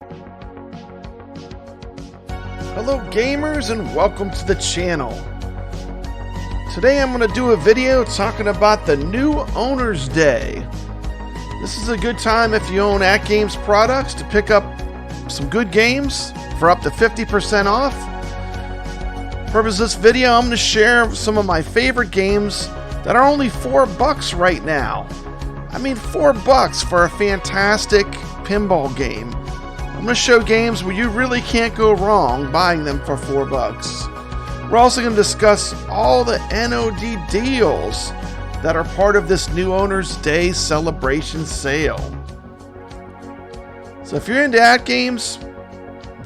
Hello gamers and welcome to the channel. Today I'm going to do a video talking about the New Owners Day. This is a good time if you own AtGames products to pick up some good games for up to 50% off. Purpose of this video, I'm going to share some of my favorite games that are only $4 right now. I mean $4 for a fantastic pinball game. I'm going to show games where you really can't go wrong buying them for $4. We're also going to discuss all the NOD deals that are part of this New Owners Day celebration sale. So if you're into AtGames,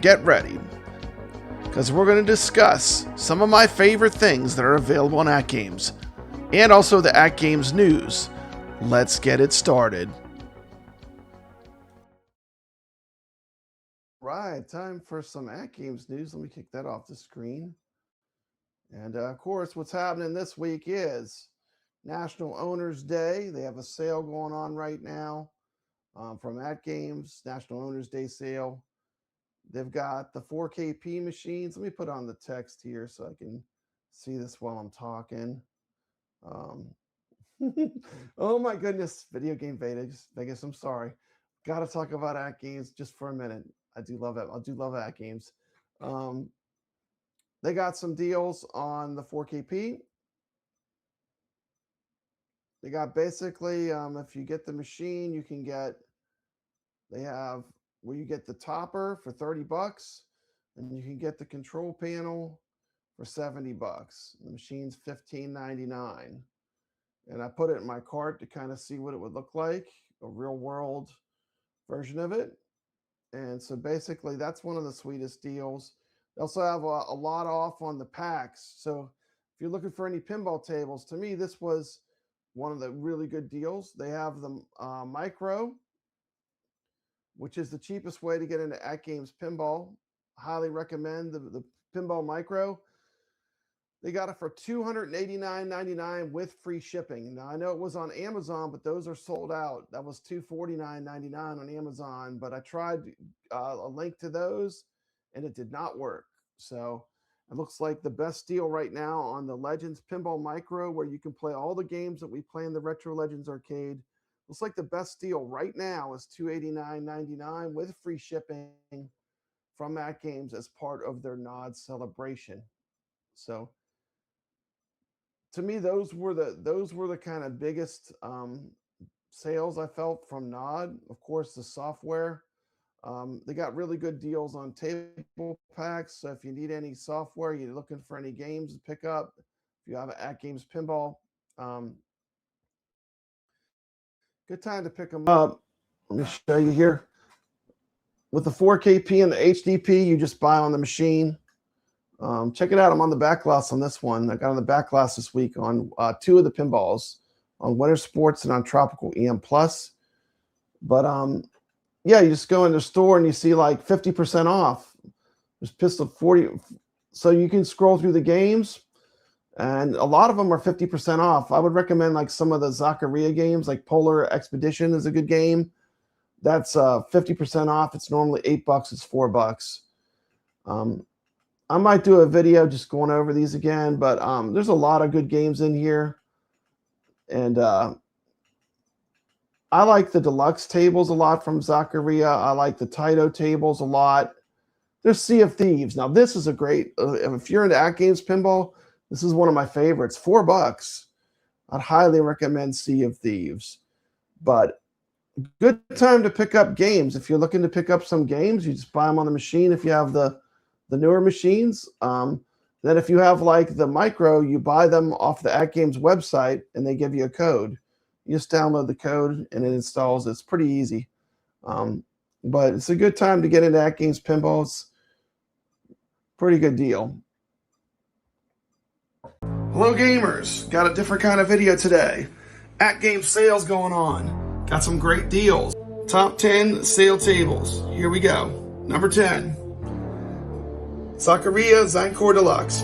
get ready, because we're going to discuss some of my favorite things that are available on AtGames, and also the AtGames news. Let's get it started. Right, time for some AtGames news. Let me kick that off the screen. And of course, what's happening this week is National Owners Day. They have a sale going on right now from AtGames, National Owners Day sale. They've got the 4KP machines. Let me put on the text here so I can see this while I'm talking. Oh my goodness, video game Vegas, I'm sorry. Got to talk about AtGames just for a minute. I do love it. I do love AtGames. They got some deals on the 4KP. They got basically, if you get the machine, you can get, they have where you get the topper for $30 and you can get the control panel for $70. The machine's $15.99. And I put it in my cart to kind of see what it would look like, a real world version of it. And so basically that's one of the sweetest deals. They also have a lot off on the packs. So if you're looking for any pinball tables, to me, this was one of the really good deals. They have the Micro, which is the cheapest way to get into AtGames pinball. Highly recommend the Pinball Micro. They got it for $289.99 with free shipping. Now, I know it was on Amazon, but those are sold out. That was $249.99 on Amazon, but I tried a link to those, and it did not work. So it looks like the best deal right now on the Legends Pinball Micro, where you can play all the games that we play in the Retro Legends Arcade. Looks like the best deal right now is $289.99 with free shipping from AtGames as part of their NOD celebration. So to me, those were the kind of biggest sales I felt from NOD. Of course, the software. They got really good deals on table packs. So if you need any software, you're looking for any games to pick up, if you have an AtGames pinball, good time to pick them up. Let me show you here. With the 4KP and the HDP, you just buy on the machine. Check it out. I'm on the back glass on this one. I got on the back glass this week on two of the pinballs, on Winter Sports and on Tropical EM Plus. But yeah, you just go in the store and you see like 50% off. There's Pistol 40. So you can scroll through the games, and a lot of them are 50% off. I would recommend like some of the Zaccaria games, like Polar Expedition is a good game. That's 50% off. It's normally $8. It's $4. I might do a video just going over these again, but there's a lot of good games in here. And I like the deluxe tables a lot from Zaccaria. I like the Taito tables a lot. There's Sea of Thieves. Now, this is a great, if you're into AtGames pinball, this is one of my favorites. $4. I'd highly recommend Sea of Thieves. But good time to pick up games. If you're looking to pick up some games, you just buy them on the machine if you have the newer machines. Then if you have like the Micro, you buy them off the AtGames website and they give you a code. You just download the code and it installs. It's pretty easy. But it's a good time to get into AtGames pinball. It's pretty good deal. Hello gamers, got a different kind of video today. AtGames sales going on. Got some great deals. Top 10 sale tables. Here we go. Number 10. Zaccaria Zaccaria Deluxe.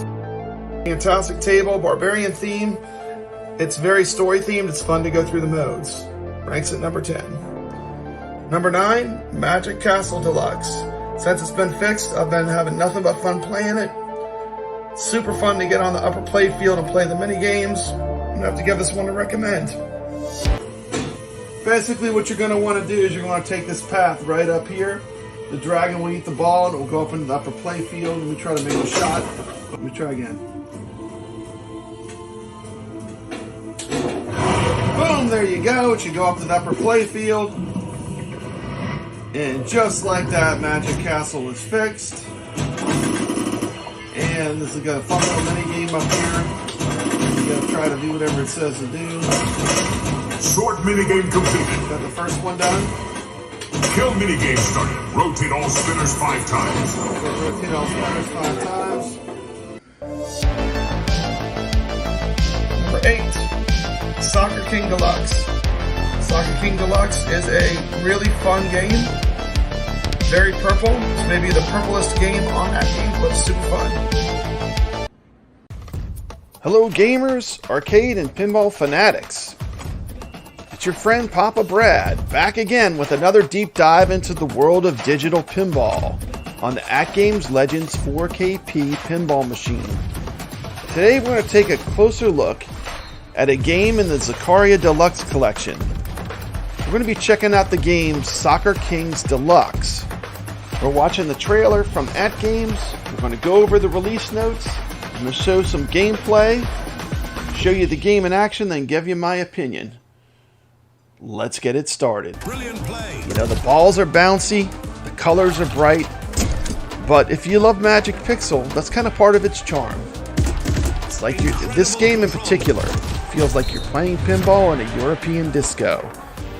Fantastic table, barbarian theme. It's very story themed. It's fun to go through the modes. Ranks at number 10. Number 9, Magic Castle Deluxe. Since it's been fixed, I've been having nothing but fun playing it. It's super fun to get on the upper play field and play the mini games. I'm gonna have to give this one a recommend. Basically what you're gonna wanna do is you're gonna take this path right up here. The dragon will eat the ball and it will go up into the upper play field. Let me try to make a shot. Let me try again. Boom, there you go. It should go up to the upper play field. And just like that, Magic Castle is fixed. And this is got a fun little mini game up here. You gotta try to do whatever it says to do. Short minigame completed. Got the first one done. Kill minigame started. Rotate all spinners 5 times. Rotate all spinners 5 times. Number 8, Soccer King Deluxe. Soccer King Deluxe is a really fun game. Very purple. It's maybe the purplest game on AtGames, but it's super fun. Hello gamers, arcade and pinball fanatics. It's your friend Papa Brad, back again with another deep dive into the world of digital pinball on the AtGames Legends 4KP pinball machine. Today we're going to take a closer look at a game in the Zaccaria Deluxe collection. We're going to be checking out the game Soccer Kings Deluxe. We're watching the trailer from AtGames. We're going to go over the release notes. I'm going to show some gameplay, show you the game in action, then give you my opinion. Let's get it started. Brilliant play. You know, the balls are bouncy, the colors are bright, but if you love Magic Pixel, that's kind of part of its charm. It's like this game in particular feels like you're playing pinball in a European disco.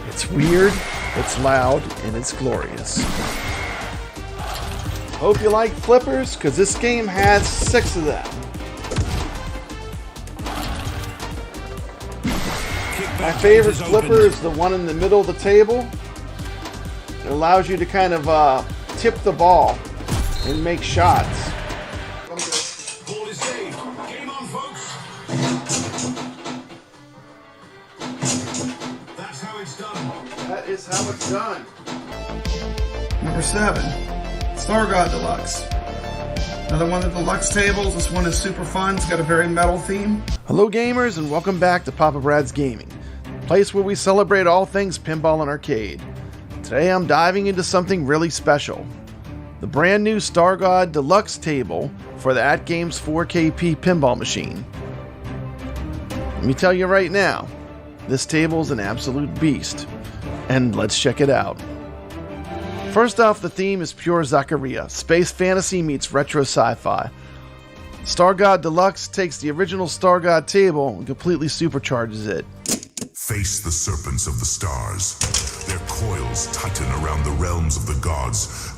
It's weird, it's loud, and it's glorious. Hope you like flippers, because this game has 6 of them. My favorite flipper is the one in the middle of the table. It allows you to kind of tip the ball and make shots. Ball is saved. Game on, folks. That's how it's done. That is how it's done. Number 7, Star God Deluxe. Another one of the deluxe tables. This one is super fun. It's got a very metal theme. Hello gamers and welcome back to Papa Brad's Gaming, the place where we celebrate all things pinball and arcade. Today I'm diving into something really special. The brand new Star God Deluxe table for the AtGames 4KP pinball machine. Let me tell you right now, this table is an absolute beast. And let's check it out. First off, the theme is pure Zaccaria. Space fantasy meets retro sci-fi. Star God Deluxe takes the original Star God table and completely supercharges it. Face the serpents of the stars. Their coils tighten around the realms of the gods.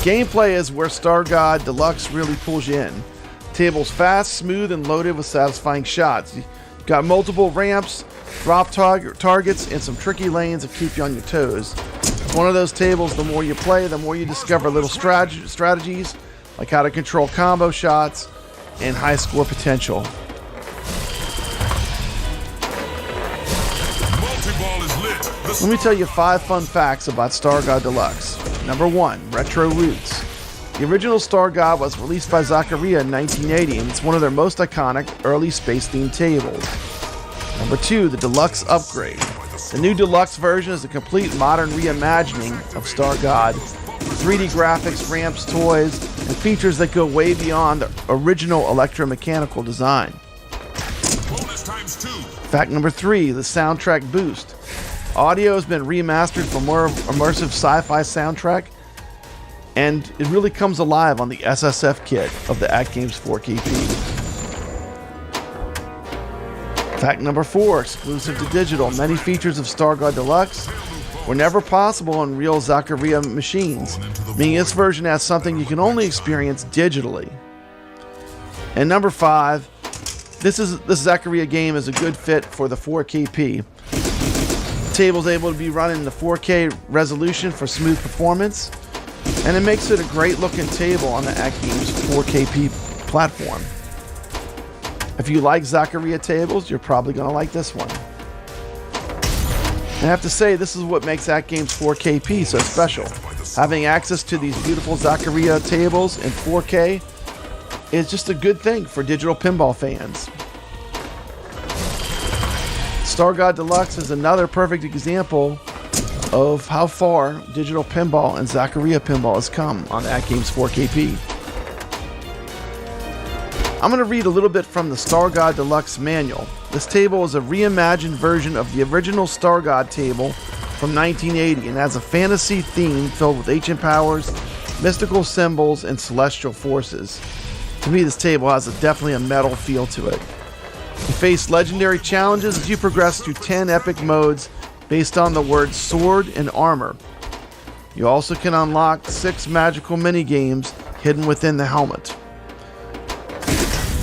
Gameplay is where Star God Deluxe really pulls you in. Table's fast, smooth, and loaded with satisfying shots. You've got multiple ramps, drop targets, and some tricky lanes that keep you on your toes. It's one of those tables, the more you play, the more you discover little strategies, like how to control combo shots and high score potential. Multi-ball is lit. Let me tell you 5 fun facts about Star God Deluxe. Number 1, retro roots. The original Star God was released by Zaccaria in 1980, and it's one of their most iconic early space-themed tables. Number 2, the Deluxe upgrade. The new Deluxe version is a complete modern reimagining of Star God. 3D graphics, ramps, toys, and features that go way beyond the original electromechanical design. Bonus times 2. Fact number 3, the soundtrack boost. Audio has been remastered for more immersive sci-fi soundtrack, and it really comes alive on the SSF kit of the AtGames 4KP. Fact number 4, exclusive to digital. Many features of Star God Deluxe were never possible on real Zaccaria machines, meaning this version has something you can only experience digitally. And number 5, this Zaccaria game is a good fit for the 4KP. The table is able to be run in the 4K resolution for smooth performance, and it makes it a great looking table on the AtGames 4KP platform. If you like Zaccaria tables, you're probably going to like this one. I have to say, this is what makes AtGames 4KP so special. Having access to these beautiful Zaccaria tables in 4K is just a good thing for digital pinball fans. God Deluxe is another perfect example of how far digital pinball and Zaccaria pinball has come on AtGames 4KP. I'm going to read a little bit from the God Deluxe manual. This table is a reimagined version of the original God table from 1980 and has a fantasy theme filled with ancient powers, mystical symbols, and celestial forces. To me, this table has definitely a metal feel to it. You face legendary challenges as you progress through 10 epic modes based on the words sword and armor. You also can unlock 6 magical mini-games hidden within the helmet.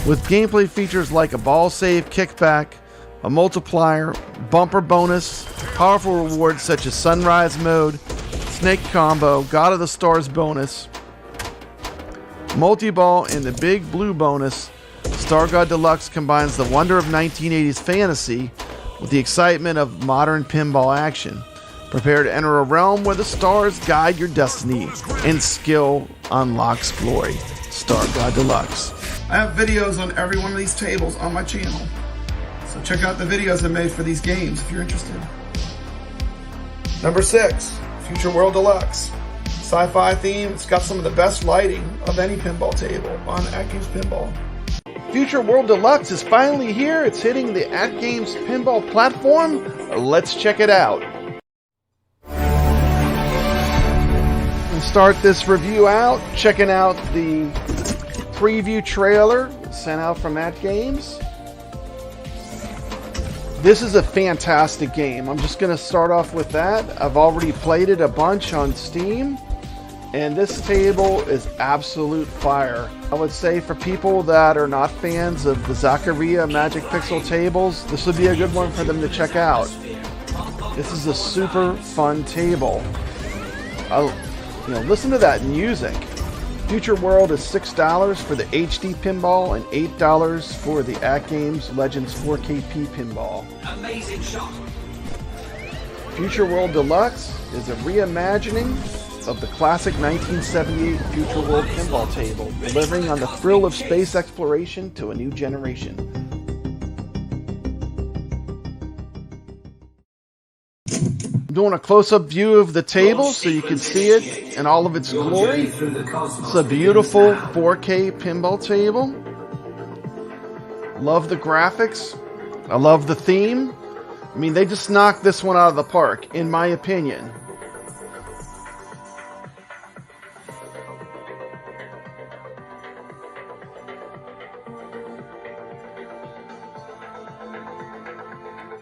With gameplay features like a ball save kickback, a multiplier, bumper bonus, powerful rewards such as sunrise mode, snake combo, God of the Stars bonus, multi-ball, and the big blue bonus, God Deluxe combines the wonder of 1980s fantasy with the excitement of modern pinball action. Prepare to enter a realm where the stars guide your destiny and skill unlocks glory. God Deluxe. I have videos on every one of these tables on my channel, so check out the videos I made for these games if you're interested. Number 6, Future World Deluxe. Sci-fi theme. It's got some of the best lighting of any pinball table on AtGames Pinball. Future World Deluxe is finally here. It's hitting the AtGames Pinball platform. Let's check it out. And start this review out checking out the preview trailer sent out from AtGames. This is a fantastic game. I'm just going to start off with that. I've already played it a bunch on Steam, and this table is absolute fire. I would say for people that are not fans of the Zaccaria Magic Pixel tables, this would be a good one for them to check out. This is a super fun table. Listen to that music. Future World is $6 for the HD pinball and $8 for the AtGames Legends 4KP pinball. Amazing shot. Future World Deluxe is a reimagining of the classic 1978 Future World pinball table, delivering on the thrill of space exploration to a new generation. Doing a close-up view of the table so you can see it in all of its glory. It's a beautiful 4K pinball table. Love the graphics. I love the theme. I mean, they just knocked this one out of the park, in my opinion.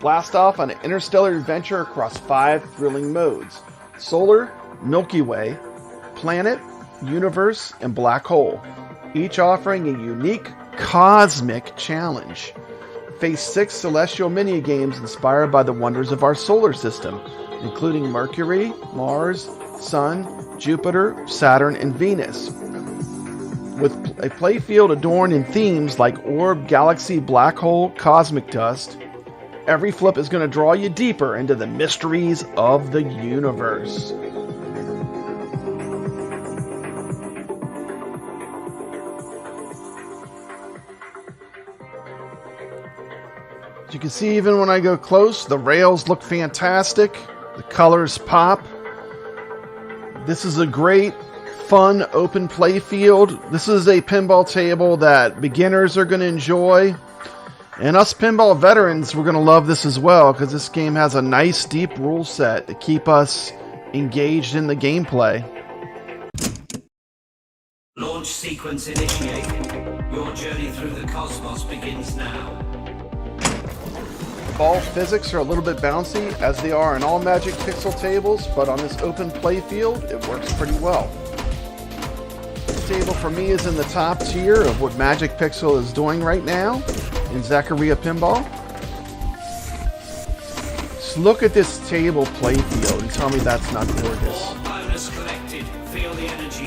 Blast off on an interstellar adventure across 5 thrilling modes: Solar, Milky Way, Planet, Universe, and Black Hole, each offering a unique cosmic challenge. Face 6 celestial mini-games inspired by the wonders of our solar system, including Mercury, Mars, Sun, Jupiter, Saturn, and Venus. With a playfield adorned in themes like orb, galaxy, black hole, cosmic dust, every flip is going to draw you deeper into the mysteries of the universe. As you can see, even when I go close, the rails look fantastic. The colors pop. This is a great, fun, open play field. This is a pinball table that beginners are going to enjoy. And us pinball veterans, we're going to love this as well, because this game has a nice deep rule set to keep us engaged in the gameplay. Launch sequence initiated. Your journey through the cosmos begins now. Ball physics are a little bit bouncy, as they are in all Magic Pixel tables, but on this open play field, it works pretty well. This table for me is in the top tier of what Magic Pixel is doing right now in Zaccaria Pinball. Just look at this table play field and tell me that's not gorgeous.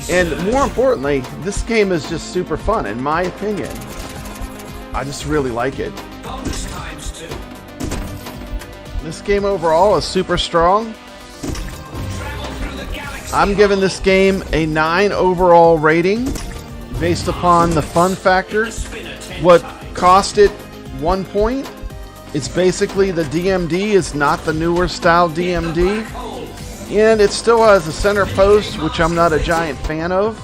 And more importantly, this game is just super fun, in my opinion. I just really like it. Bonus times 2. This game overall is super strong. Travel through the galaxy. I'm giving this game a 9 overall rating based upon the fun factor. What cost it 1 point? It's basically the DMD is not the newer style DMD. And it still has a center post, which I'm not a giant fan of.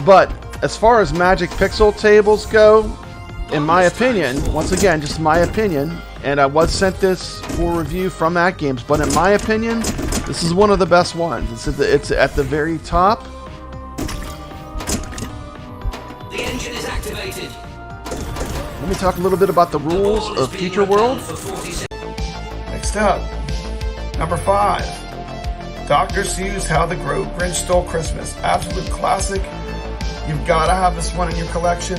But as far as Magic Pixel tables go, in my opinion, once again, just my opinion, and I was sent this for review from AtGames, but in my opinion, this is one of the best ones. It's at the very top. The engine is activated. Let me talk a little bit about the rules of Future World. Next up, number 5. Dr. Seuss' How the Grinch Stole Christmas. Absolute classic. You've got to have this one in your collection.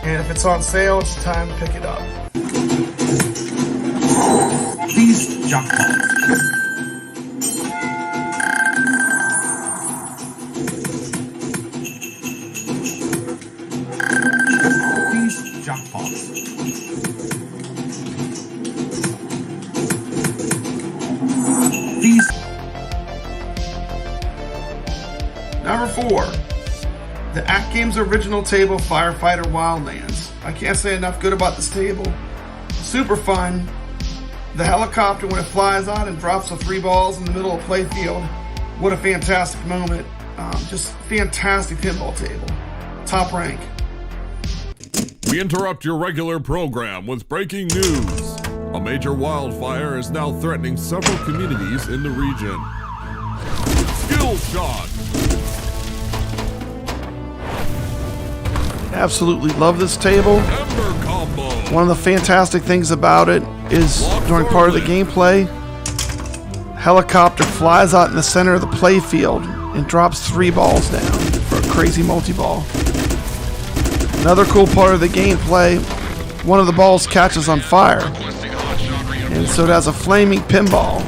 And if it's on sale, it's time to pick it up. Please jump on. Please jump on. Please. Number 4. The AtGames original table, Firefighter Wildlands. I can't say enough good about this table. Super fun. The helicopter, when it flies out and drops the 3 balls in the middle of the playfield, what a fantastic moment. Just fantastic pinball table. Top rank. We interrupt your regular program with breaking news. A major wildfire is now threatening several communities in the region. Skill shot! Absolutely love this table. Ember combo! One of the fantastic things about it is during part of the gameplay, helicopter flies out in the center of the playfield and drops 3 balls down for a crazy multi-ball. Another cool part of the gameplay, one of the balls catches on fire, and so it has a flaming pinball.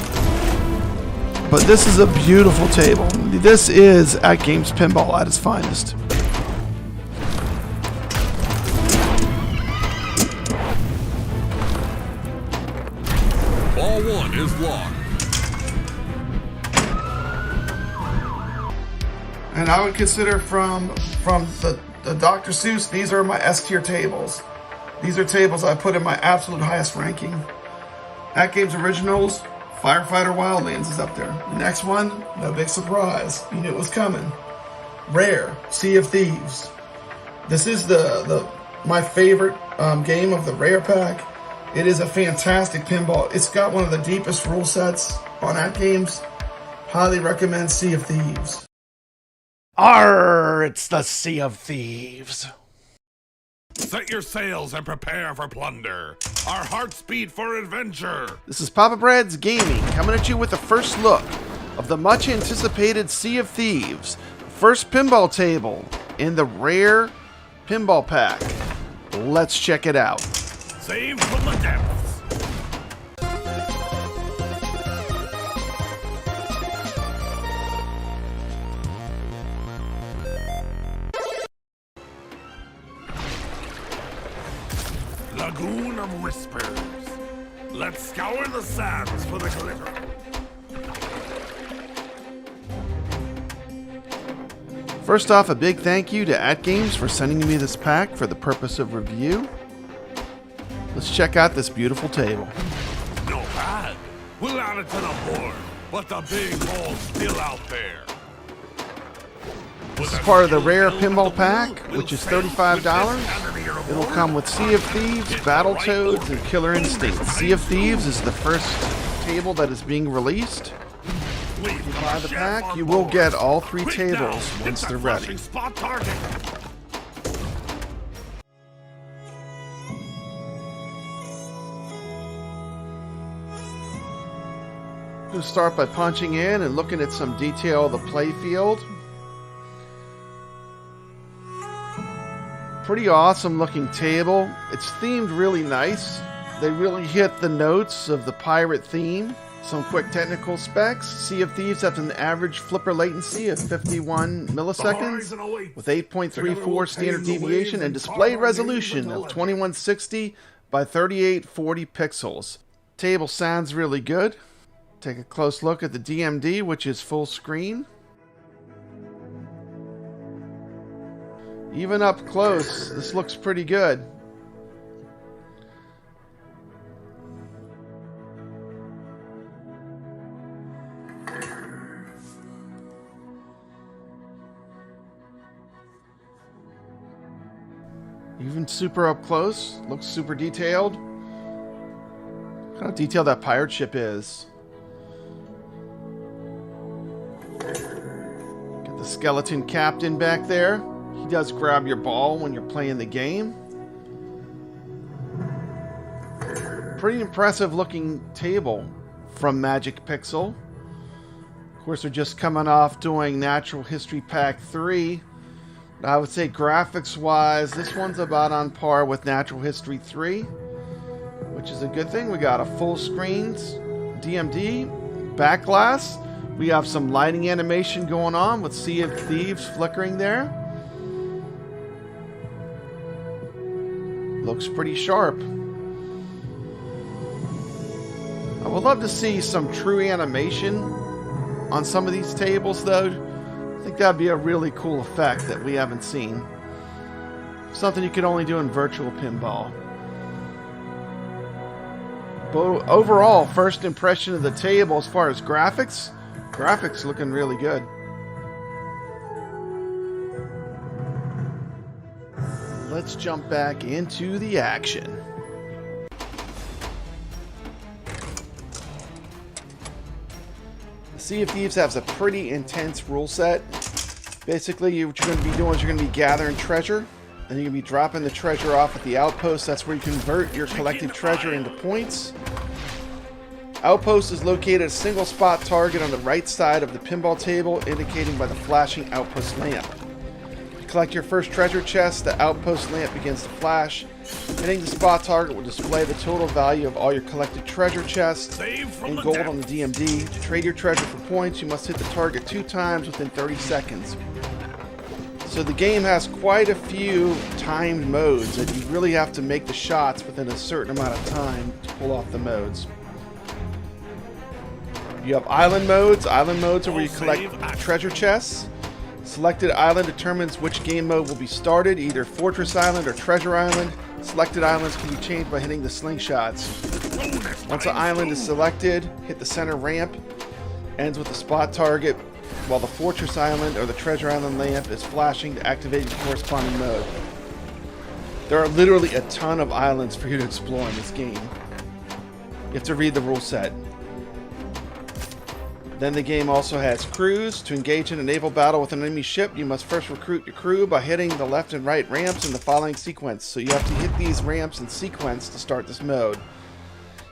But this is a beautiful table. This is AtGames pinball at its finest. Ball 1 is locked. And I would consider from the Dr. Seuss, these are my S tier tables. These are tables I put in my absolute highest ranking. AtGames Originals, Firefighter Wildlands is up there. The next one, no big surprise. You knew it was coming. Rare, Sea of Thieves. This is my favorite game of the Rare pack. It is a fantastic pinball. It's got one of the deepest rule sets on AtGames. Highly recommend Sea of Thieves. Arr, it's the Sea of Thieves. Set your sails and prepare for plunder. Our hearts beat for adventure. This is Papa Brad's Gaming, coming at you with the first look of the much anticipated Sea of Thieves, first pinball table in the Rare Pinball Pack. Let's check it out. Saved from the depths. Lagoon of Whispers. Let's scour the sands for the glitter. First off, a big thank you to AtGames for sending me this pack for the purpose of review. Let's check out this beautiful table. No bad. We'll add it to the board, but the big ball's still out there. This is part of the Rare Pinball Pack, which is $35. It'll come with Sea of Thieves, Battletoads, and Killer Instinct. Sea of Thieves is the first table that is being released. If you buy the pack, you will get all 3 tables once they're ready. We'll start by punching in and looking at some detail of the playfield. Pretty awesome looking table. It's themed really nice. They really hit the notes of the pirate theme. Some quick technical specs. Sea of Thieves has an average flipper latency of 51 milliseconds with 8.34 standard deviation and display resolution of 2160 by 3840 pixels. Table sounds really good. Take a close look at the DMD, which is full screen. Even up close, this looks pretty good. Even super up close, looks super detailed. Look how detailed that pirate ship is. Got the skeleton captain back there. He does grab your ball when you're playing the game. Pretty impressive looking table from Magic Pixel. Of course, they're just coming off doing Natural History Pack 3. I would say graphics-wise, this one's about on par with Natural History 3, which is a good thing. We got a full screen DMD, back glass. We have some lighting animation going on with Sea of Thieves flickering there. Looks pretty sharp. I would love to see some true animation on some of these tables, though. I think that'd be a really cool effect that we haven't seen. Something you could only do in virtual pinball. But overall, first impression of the table as far as graphics looking really good. Let's jump back into the action. Sea of Thieves has a pretty intense rule set. Basically, what you're going to be doing is you're going to be gathering treasure, and you're going to be dropping the treasure off at the outpost. That's where you convert your collected treasure into points. Outpost is located at a single spot target on the right side of the pinball table, indicating by the flashing outpost lamp. You collect your first treasure chest, the outpost lamp begins to flash. Hitting the spot target will display the total value of all your collected treasure chests in gold on the DMD. To trade your treasure for points, you must hit the target 2 times within 30 seconds. So the game has quite a few timed modes that you really have to make the shots within a certain amount of time to pull off the modes. You have island modes. Island modes are where you collect treasure chests. Selected island determines which game mode will be started, either Fortress Island or Treasure Island. Selected islands can be changed by hitting the slingshots. Once an island is selected, hit the center ramp. Ends with the spot target, while the Fortress Island or the Treasure Island lamp is flashing to activate the corresponding mode. There are literally a ton of islands for you to explore in this game. You have to read the rule set. Then the game also has crews. To engage in a naval battle with an enemy ship, you must first recruit your crew by hitting the left and right ramps in the following sequence. So you have to hit these ramps in sequence to start this mode.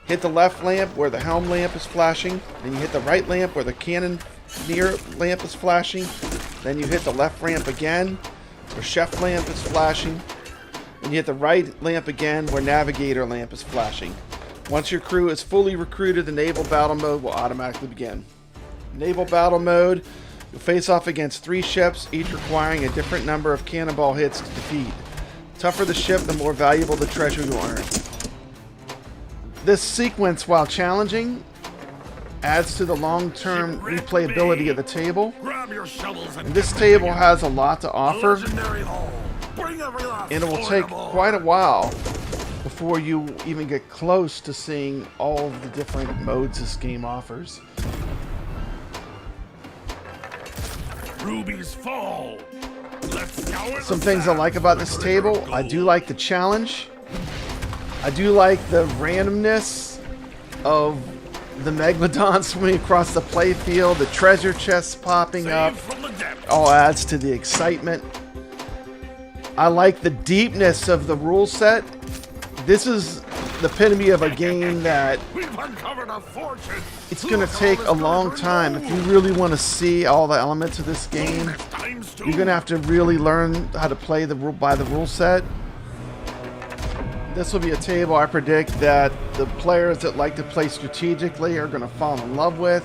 Hit the left lamp where the helm lamp is flashing. Then you hit the right lamp where the cannon near lamp is flashing. Then you hit the left ramp again where chef lamp is flashing. And you hit the right lamp again where navigator lamp is flashing. Once your crew is fully recruited, the naval battle mode will automatically begin. Naval battle mode, you'll face off against 3 ships, each requiring a different number of cannonball hits to defeat. The tougher the ship, the more valuable the treasure you earn. This sequence, while challenging, adds to the long-term replayability of the table. And this table has a lot to offer, and it will take quite a while before you even get close to seeing all of the different modes this game offers. Rubies fall. Some things I like about this table. I do like the challenge. I do like the randomness of the Megalodon swimming across the playfield, the treasure chests popping up. All adds to the excitement. I like the deepness of the rule set. This is the epitome of a game that it's going to take a long time. If you really want to see all the elements of this game, you're going to have to really learn how to play by the rule set. This will be a table I predict that the players that like to play strategically are going to fall in love with.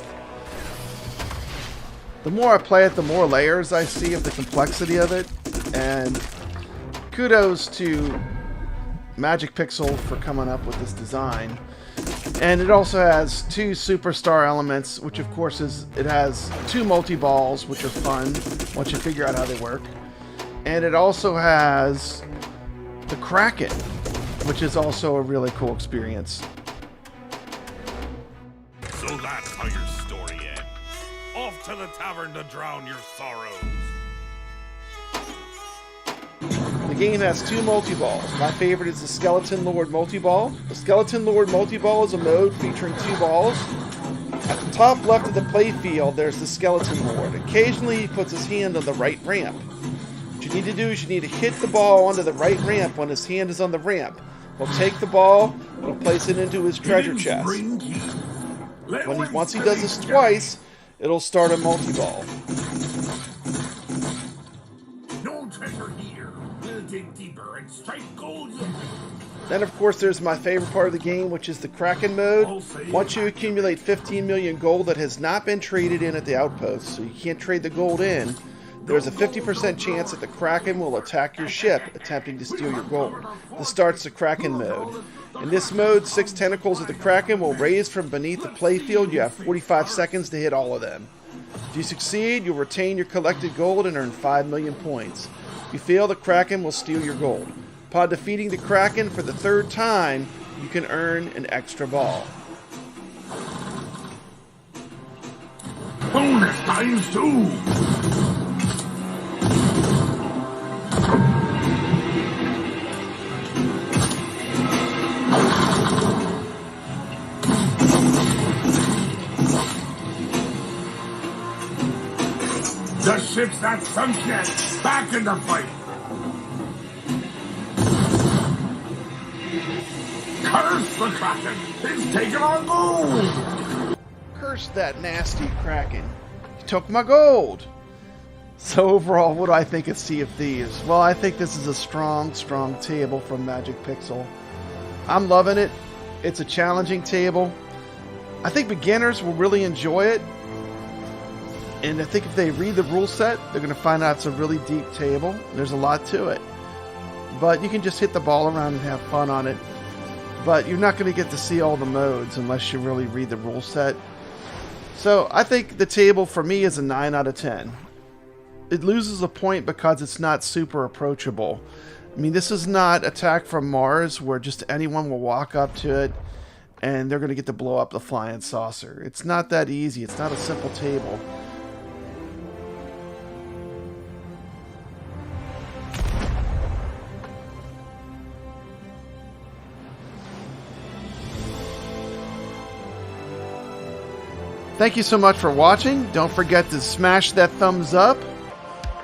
The more I play it, the more layers I see of the complexity of it. And kudos to Magic Pixel for coming up with this design. And it also has 2 superstar elements, which of course it has 2 multi-balls, which are fun once you figure out how they work. And it also has the Kraken, which is also a really cool experience. So that's how your story ends. Off to the tavern to drown your sorrows. The game has 2 multi-balls. My favorite is the Skeleton Lord multi-ball. The Skeleton Lord multi-ball is a mode featuring 2 balls. At the top left of the playfield, there's the Skeleton Lord. Occasionally, he puts his hand on the right ramp. What you need to do is you need to hit the ball onto the right ramp when his hand is on the ramp. He'll take the ball, he'll place it into his treasure chest. Once he does this twice, it'll start a multi-ball. No treasure here. We'll dig deeper and strike gold yet. Then, of course, there's my favorite part of the game, which is the Kraken mode. Once you accumulate 15 million gold that has not been traded in at the outpost, so you can't trade the gold in, there's a 50% chance that the Kraken will attack your ship, attempting to steal your gold. This starts the Kraken mode. In this mode, 6 tentacles of the Kraken will raise from beneath the playfield. You have 45 seconds to hit all of them. If you succeed, you'll retain your collected gold and earn 5 million points. If you fail, the Kraken will steal your gold. Upon defeating the Kraken for the 3rd time, you can earn an extra ball. Bonus times 2. The ship's not sunk yet. Back in the fight. Curse the Kraken. It's taken our gold. Curse that nasty Kraken. He took my gold. So overall, what do I think of Sea of Thieves? Well, I think this is a strong table from Magic Pixel. I'm loving it. It's a challenging table. I think beginners will really enjoy it. And I think if they read the rule set, they're going to find out it's a really deep table. There's a lot to it. But you can just hit the ball around and have fun on it. But you're not going to get to see all the modes unless you really read the rule set. So I think the table for me is a 9 out of 10. It loses a point because it's not super approachable. I mean, this is not Attack from Mars where just anyone will walk up to it and they're going to get to blow up the flying saucer. It's not that easy. It's not a simple table. Thank you so much for watching. Don't forget to smash that thumbs up.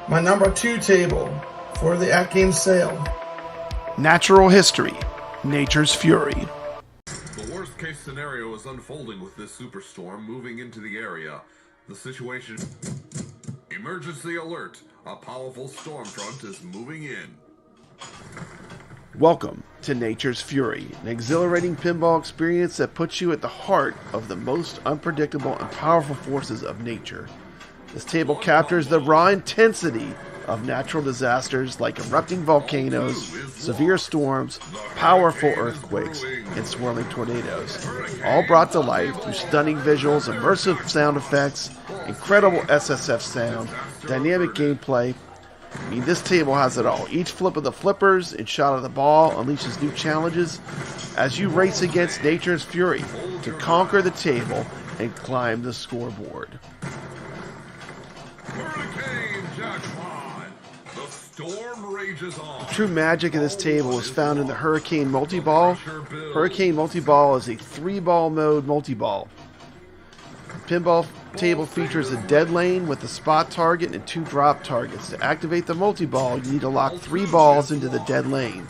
My number 2 table for the AtGames sale. Natural History, Nature's Fury. The worst case scenario is unfolding with this superstorm moving into the area. The situation... Emergency alert! A powerful storm front is moving in. Welcome to Nature's Fury, an exhilarating pinball experience that puts you at the heart of the most unpredictable and powerful forces of nature. This table captures the raw intensity of natural disasters like erupting volcanoes, severe storms, powerful earthquakes, and swirling tornadoes, all brought to life through stunning visuals, immersive sound effects, incredible SSF sound, dynamic gameplay. I mean, this table has it all. Each flip of the flippers and shot of the ball unleashes new challenges as you race against nature's fury to conquer the table and climb the scoreboard. Hurricane Jackpot! The storm rages on. The true magic of this table is found in the Hurricane Multi-Ball. Hurricane Multi-Ball is a 3-ball mode multi-ball. The pinball table features a dead lane with a spot target and 2 drop targets. To activate the multi-ball, you need to lock 3 balls into the dead lane.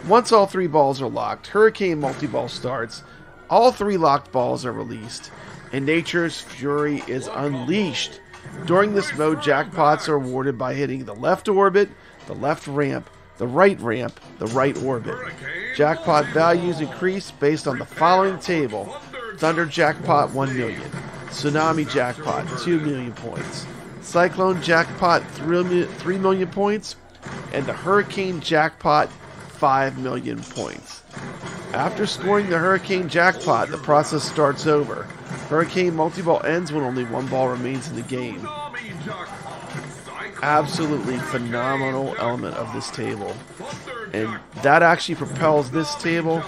Once all 3 balls are locked, Hurricane Multi-Ball starts. All 3 locked balls are released, and nature's fury is unleashed. During this mode, jackpots are awarded by hitting the left orbit, the left ramp, the right ramp, the right orbit. Jackpot values increase based on the following table. Thunder Jackpot 1 million. Tsunami Jackpot 2 million points. Cyclone Jackpot 3 million points. And the Hurricane Jackpot 5 million points. After scoring the Hurricane Jackpot, the process starts over. Hurricane multi-ball ends when only one ball remains in the game. Absolutely phenomenal element of this table. And that actually propels this table.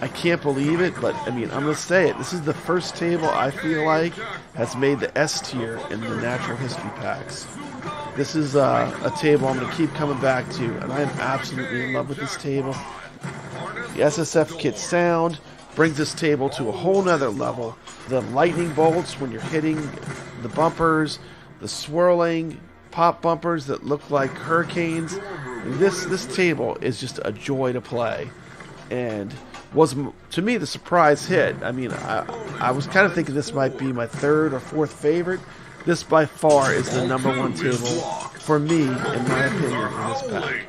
I can't believe it, but I mean, I'm going to say it. This is the first table I feel like has made the S tier in the natural history packs. This is a table I'm going to keep coming back to, and I am absolutely in love with this table. The SSF kit sound brings this table to a whole nother level. The lightning bolts when you're hitting the bumpers, the swirling pop bumpers that look like hurricanes. This table is just a joy to play, and was to me the surprise hit. I mean, I was kind of thinking this might be my third or fourth favorite. This by far is the number one table for me, in my opinion, in this pack.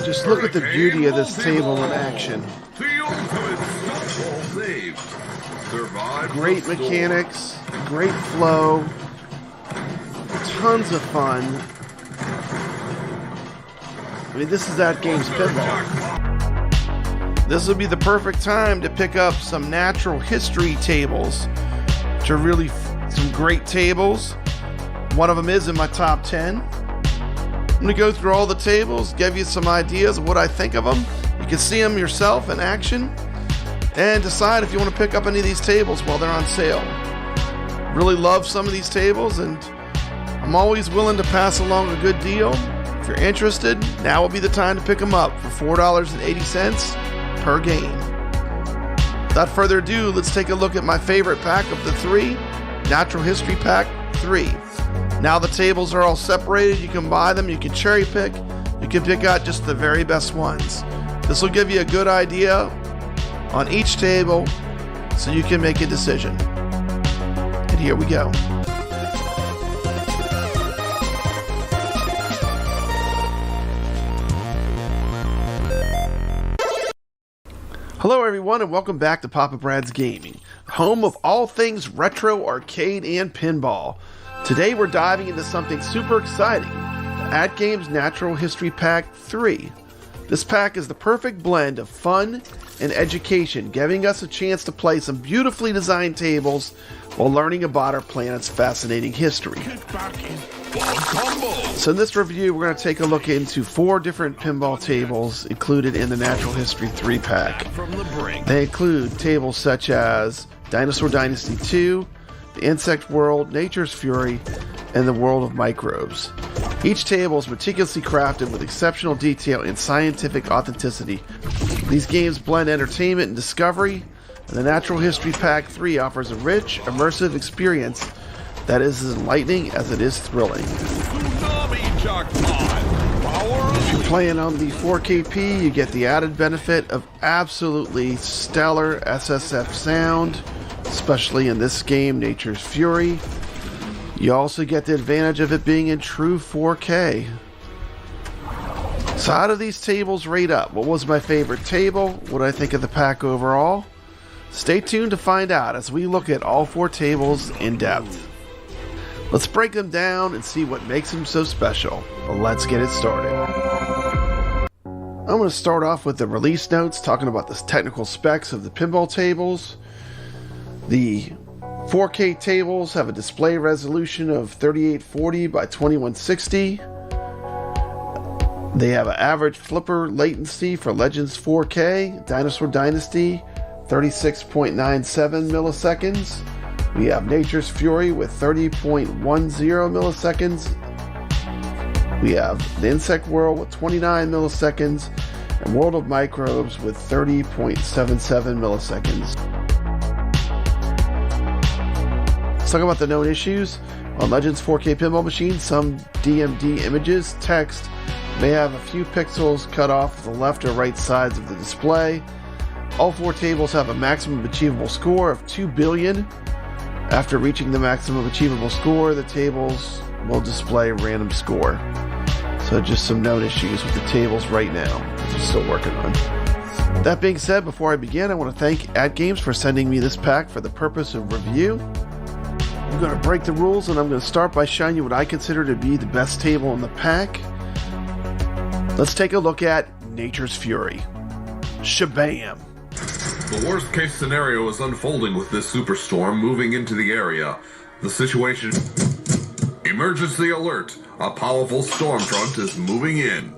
Just look at the beauty of this table in action. Great mechanics, great flow, tons of fun. I mean, this is AtGames Pinball. This would be the perfect time to pick up some natural history tables, which are really some great tables. One of them is in my top 10. I'm going to go through all the tables, give you some ideas of what I think of them. You can see them yourself in action and decide if you want to pick up any of these tables while they're on sale. Really love some of these tables, and I'm always willing to pass along a good deal. If you're interested, now would be the time to pick them up for $4.80 per game. Without further ado, let's take a look at my favorite pack of the three, Natural History Pack 3. Now the tables are all separated. You can buy them, you can cherry pick, you can pick out just the very best ones. This will give you a good idea on each table so you can make a decision. And here we go. Hello everyone, and welcome back to Papa Brad's Gaming, home of all things retro, arcade, and pinball. Today we're diving into something super exciting, the AtGames Natural History Pack 3. This pack is the perfect blend of fun and education, giving us a chance to play some beautifully designed tables while learning about our planet's fascinating history. So in this review, we're going to take a look into 4 different pinball tables included in the Natural History 3 pack. They include tables such as Dinosaur Dynasty 2, the Insect World, Nature's Fury, and the World of Microbes. Each table is meticulously crafted with exceptional detail and scientific authenticity. These games blend entertainment and discovery, and the Natural History Pack 3 offers a rich, immersive experience that is as enlightening as it is thrilling. If you're playing on the 4KP, you get the added benefit of absolutely stellar SSF sound, especially in this game, Nature's Fury. You also get the advantage of it being in true 4K. So how do these tables rate up? What was my favorite table? What do I think of the pack overall? Stay tuned to find out as we look at all 4 tables in depth. Let's break them down and see what makes them so special. Let's get it started. I'm going to start off with the release notes, talking about the technical specs of the pinball tables. The 4K tables have a display resolution of 3840 by 2160. They have an average flipper latency for Legends 4K, Dinosaur Dynasty, 36.97 milliseconds. We have Nature's Fury with 30.10 milliseconds. We have the Insect World with 29 milliseconds, and World of Microbes with 30.77 milliseconds. Let's talk about the known issues. On Legends 4K pinball machines, some DMD images, text, may have a few pixels cut off the left or right sides of the display. All 4 tables have a maximum achievable score of 2 billion. After reaching the maximum achievable score, the tables will display a random score. So just some known issues with the tables right now, which I'm still working on. That being said, before I begin, I want to thank AtGames for sending me this pack for the purpose of review. I'm going to break the rules, and I'm going to start by showing you what I consider to be the best table in the pack. Let's take a look at Nature's Fury. Shabam! The worst case scenario is unfolding with this superstorm moving into the area. The situation... Emergency alert! A powerful storm front is moving in.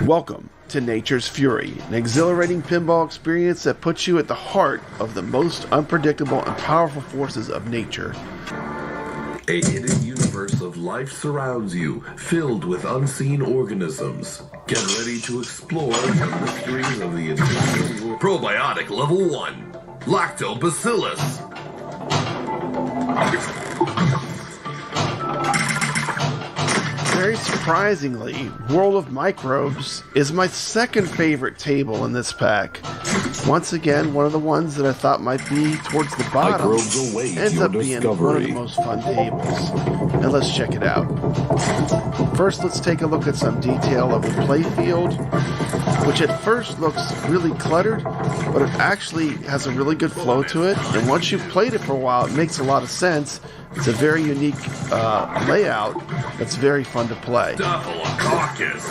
Welcome to Nature's Fury, an exhilarating pinball experience that puts you at the heart of the most unpredictable and powerful forces of nature. A hidden universe of life surrounds you, filled with unseen organisms. Get ready to explore the mysteries of the invisible world. Probiotic level 1. Lactobacillus. Very surprisingly, World of Microbes is my second favorite table in this pack. Once again, one of the ones that I thought might be towards the bottom ends up being one of the most fun tables. And let's check it out. First, let's take a look at some detail of the playfield, which at first looks really cluttered, but it actually has a really good flow to it. And once you've played it for a while, it makes a lot of sense. It's a very unique layout that's very fun to play. Staphylococcus.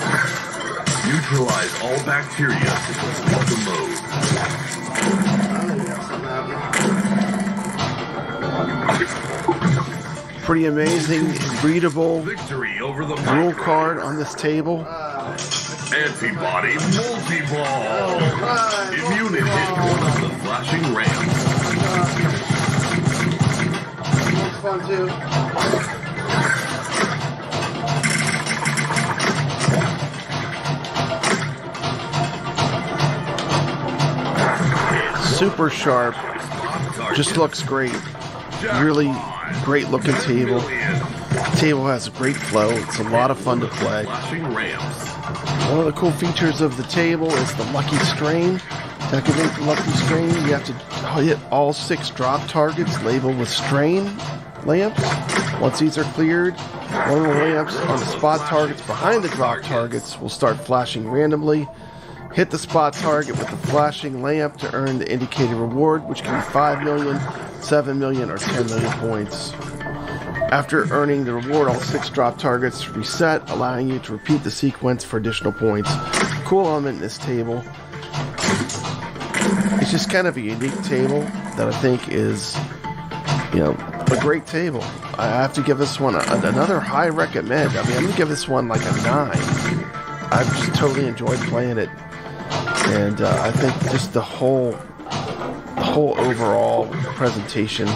Neutralize all bacteria to complete the mode. Pretty amazing, readable Victory over the rule micro. card on this table. Antibody multi-ball. Immunity, one of the flashing ramps. That's fun too. Super sharp. Just looks great. Really great looking table. The table has a great flow. It's a lot of fun to play. One of the cool features of the table is the Lucky Strain. To activate the Lucky Strain, you have to hit all 6 drop targets labeled with strain lamps. Once these are cleared, one of the lamps on the spot targets behind the drop targets will start flashing randomly. Hit the spot target with the flashing lamp to earn the indicated reward, which can be 5 million, 7 million, or 10 million points. After earning the reward, all 6 drop targets reset, allowing you to repeat the sequence for additional points. Cool element in this table. It's just kind of a unique table that I think is, a great table. I have to give this one another high recommend. I mean, I'm going to give this one like a 9. I've just totally enjoyed playing it. And I think just the whole overall presentation,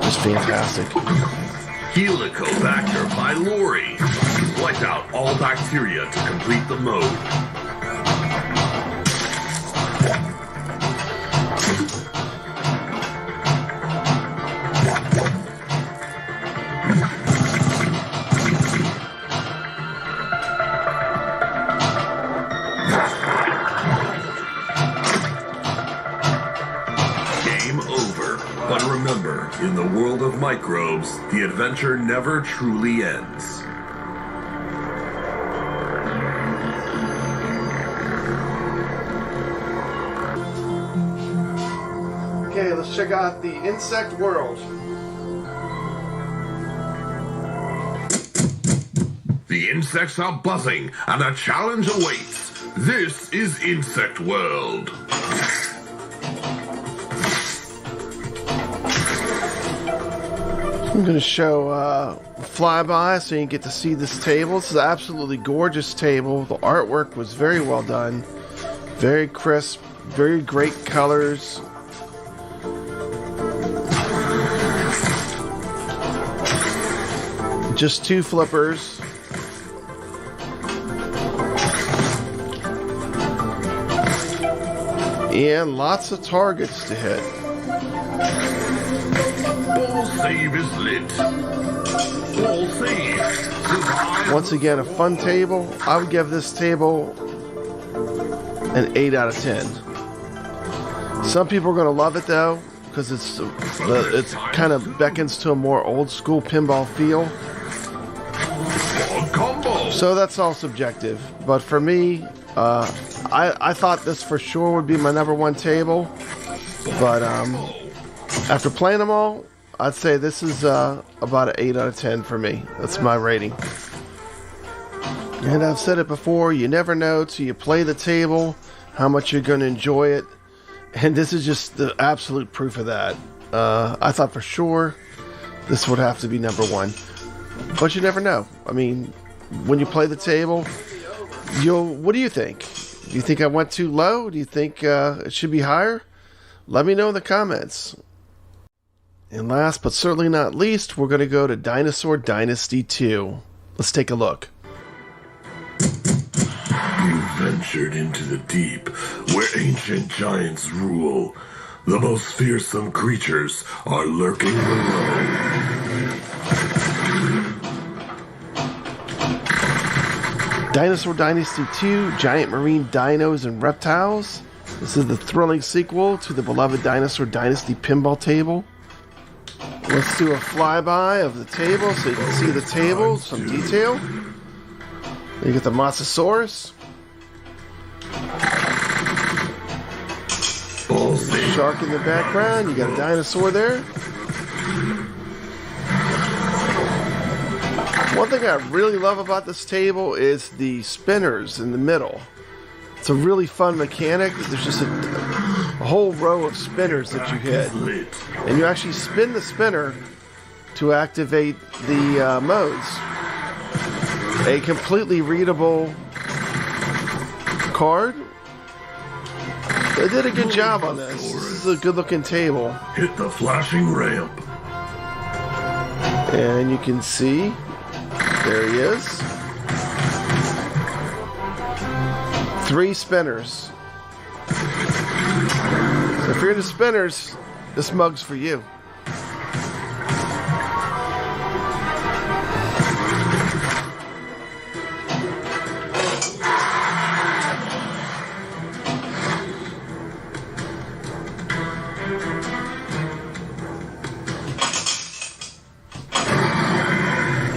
just fantastic. Helicobacter pylori. Wipe out all bacteria to complete the mode. But remember, in the world of microbes, the adventure never truly ends. Okay, let's check out the insect world. The insects are buzzing, and a challenge awaits. This is Insect World. I'm going to show flyby so you can get to see this table. This is an absolutely gorgeous table. The artwork was very well done. Very crisp, very great colors. Just 2 flippers. And lots of targets to hit. Ball save is lit. Ball save. Survive. Once again, a fun table. I would give this table an 8 out of 10. Some people are going to love it though. because it's kind of beckons to a more old school pinball feel. Combo. So that's all subjective. But for me, I thought this for sure would be my number one table. But after playing them all, I'd say this is about an 8 out of 10 for me. That's my rating. And I've said it before, you never know till you play the table how much you're going to enjoy it. And this is just the absolute proof of that. I thought for sure this would have to be number one. But you never know. I mean, when you play the table, what do you think? Do you think I went too low? Do you think it should be higher? Let me know in the comments. And last but certainly not least, we're going to go to Dinosaur Dynasty 2. Let's take a look. You ventured into the deep, where ancient giants rule. The most fearsome creatures are lurking below. Dinosaur Dynasty 2, Giant Marine Dinos and Reptiles. This is the thrilling sequel to the beloved Dinosaur Dynasty pinball table. Let's do a flyby of the table so you can see the table, some detail. You get the Mosasaurus. Shark in the background. You got a dinosaur there. One thing I really love about this table is the spinners in the middle. It's a really fun mechanic. There's just a whole row of spinners that you hit. And you actually spin the spinner to activate the modes. A completely readable card. They did a good job on this. This is a good looking table. Hit the flashing ramp. And you can see, there he is. 3 spinners. So if you're into spinners, this mug's for you.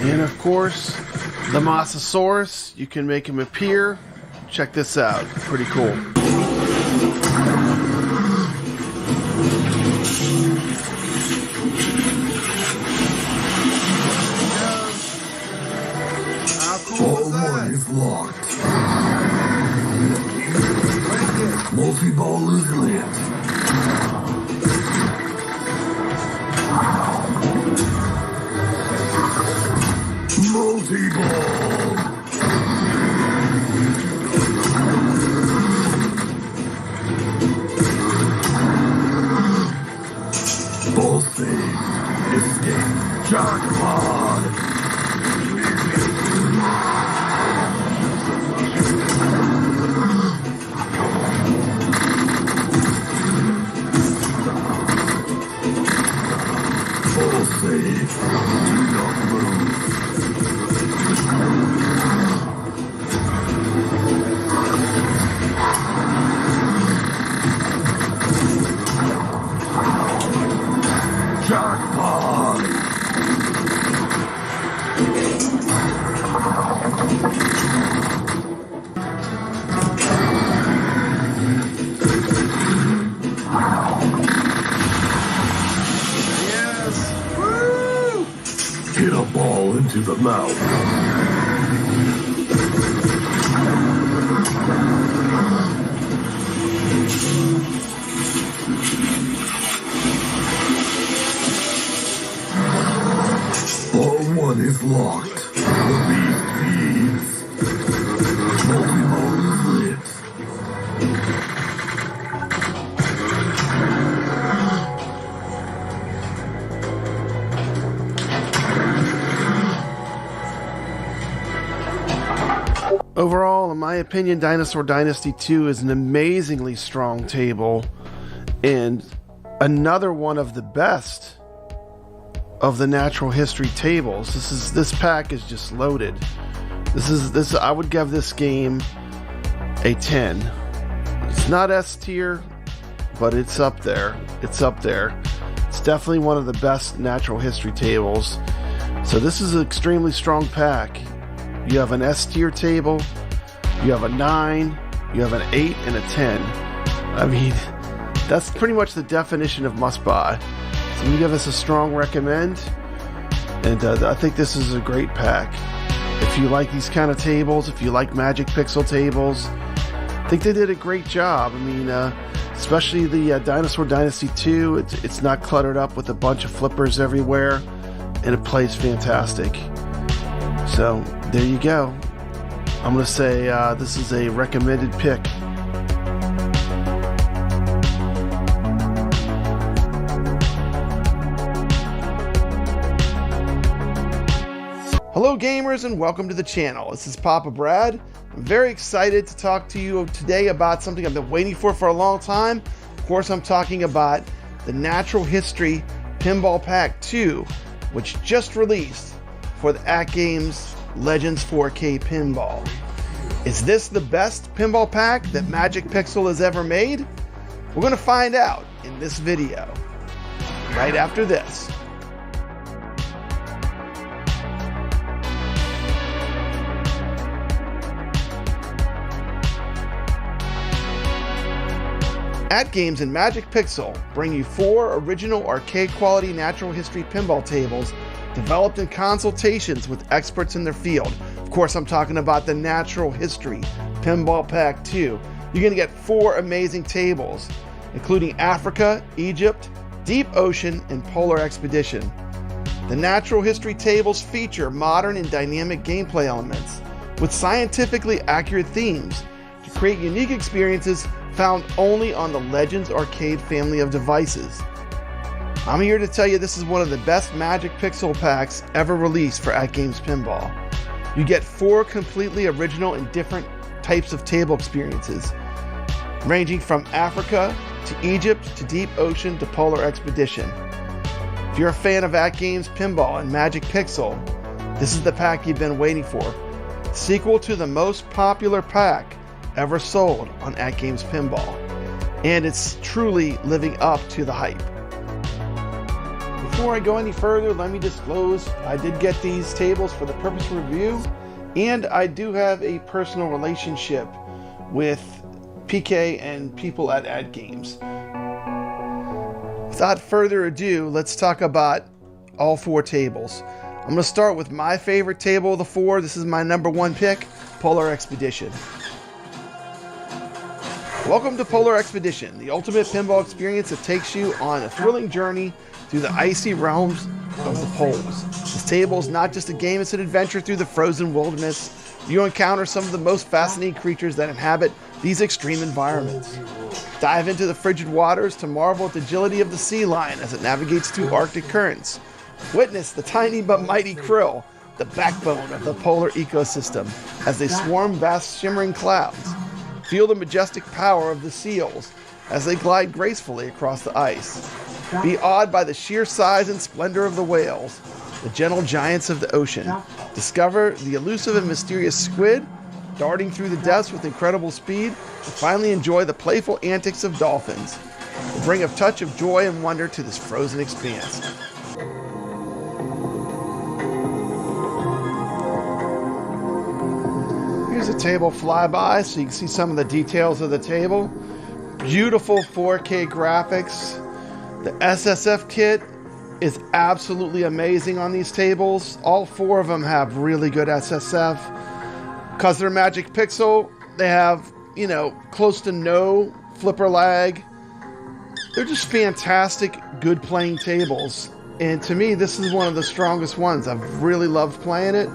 And of course, the Mosasaurus, you can make him appear. Check this out, pretty cool. How cool is that? Is locked. Multi-ball is lit. Multi-ball. Ball save. Escape. Jackpot. Ball save. Do not move. Jackpot! Yes! Woo! Hit a ball into the mouth. Ball 1 is locked. The beast feeds. Multi-ball is lit. Overall, in my opinion, Dinosaur Dynasty 2 is an amazingly strong table and another one of the best of the natural history tables. This pack is just loaded. I would give this game a 10. It's not S tier, but it's up there. It's up there. It's definitely one of the best natural history tables. So this is an extremely strong pack. You have an S tier table, you have a 9, you have an 8, and a 10. I mean, that's pretty much the definition of must buy. So you give us a strong recommend, and I think this is a great pack. If you like these kind of tables, if you like Magic Pixel tables, I think they did a great job. I mean, especially the Dinosaur Dynasty 2, it's not cluttered up with a bunch of flippers everywhere, and it plays fantastic. So there you go. I'm going to say this is a recommended pick. Hello gamers, and welcome to the channel. This is Papa Brad. I'm very excited to talk to you today about something I've been waiting for a long time. Of course, I'm talking about the Natural History Pinball Pack 2, which just released for the AtGames Legends 4K Pinball. Is this the best pinball pack that Magic Pixel has ever made? We're going to find out in this video, right after this. AtGames and Magic Pixel bring you 4 original arcade-quality natural history pinball tables developed in consultations with experts in their field. Of course, I'm talking about the Natural History Pinball Pack 2. You're going to get 4 amazing tables, including Africa, Egypt, Deep Ocean, and Polar Expedition. The Natural History tables feature modern and dynamic gameplay elements with scientifically accurate themes to create unique experiences found only on the Legends Arcade family of devices. I'm here to tell you this is one of the best Magic Pixel packs ever released for AtGames Pinball. You get 4 completely original and different types of table experiences, ranging from Africa to Egypt to Deep Ocean to Polar Expedition. If you're a fan of AtGames Pinball and Magic Pixel, this is the pack you've been waiting for. Sequel to the most popular pack ever sold on AtGames Pinball, and it's truly living up to the hype. Before I go any further, let me disclose I did get these tables for the purpose of review, and I do have a personal relationship with PK and people at AtGames. Without further ado, let's talk about all 4 tables. I'm going to start with my favorite table of the 4. This is my number 1 pick, Polar Expedition. Welcome to Polar Expedition, the ultimate pinball experience that takes you on a thrilling journey through the icy realms of the poles. This table is not just a game, it's an adventure through the frozen wilderness. You encounter some of the most fascinating creatures that inhabit these extreme environments. Dive into the frigid waters to marvel at the agility of the sea lion as it navigates through Arctic currents. Witness the tiny but mighty krill, the backbone of the polar ecosystem, as they swarm vast shimmering clouds. Feel the majestic power of the seals as they glide gracefully across the ice. Be awed by the sheer size and splendor of the whales, the gentle giants of the ocean. Discover the elusive and mysterious squid, darting through the depths with incredible speed, and finally enjoy the playful antics of dolphins. Bring a touch of joy and wonder to this frozen expanse. Here's a table flyby so you can see some of the details of the table. Beautiful 4K graphics. The SSF kit is absolutely amazing on these tables. All 4 of them have really good SSF. Because they're Magic Pixel, they have, close to no flipper lag. They're just fantastic, good playing tables. And to me, this is one of the strongest ones. I've really loved playing it.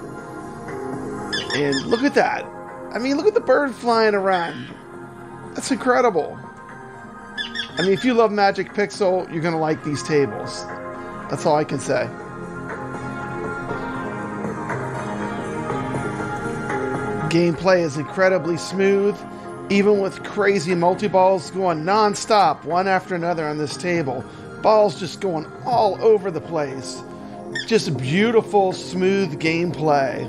And look at that. I mean, look at the bird flying around. That's incredible. I mean, if you love Magic Pixel, you're going to like these tables. That's all I can say. Gameplay is incredibly smooth, even with crazy multi-balls going non-stop, one after another on this table. Balls just going all over the place. Just beautiful, smooth gameplay.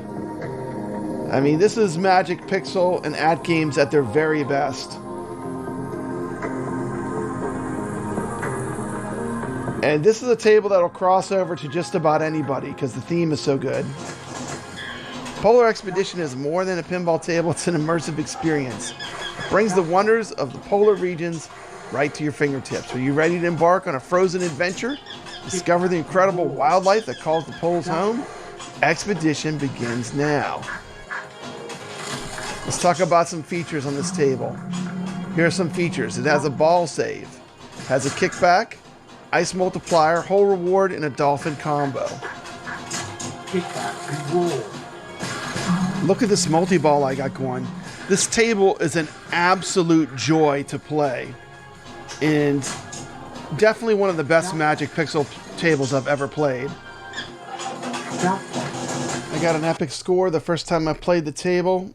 I mean, this is Magic Pixel and AtGames at their very best. And this is a table that'll cross over to just about anybody because the theme is so good. Polar Expedition is more than a pinball table, it's an immersive experience. It brings the wonders of the polar regions right to your fingertips. Are you ready to embark on a frozen adventure? Discover the incredible wildlife that calls the poles home? Expedition begins now. Let's talk about some features on this table. Here are some features. It has a ball save, has a kickback, ice multiplier, whole reward, and a dolphin combo. Kickback reward. Look at this multi-ball I got going. This table is an absolute joy to play. And definitely one of the best Magic Pixel tables I've ever played. I got an epic score the first time I played the table.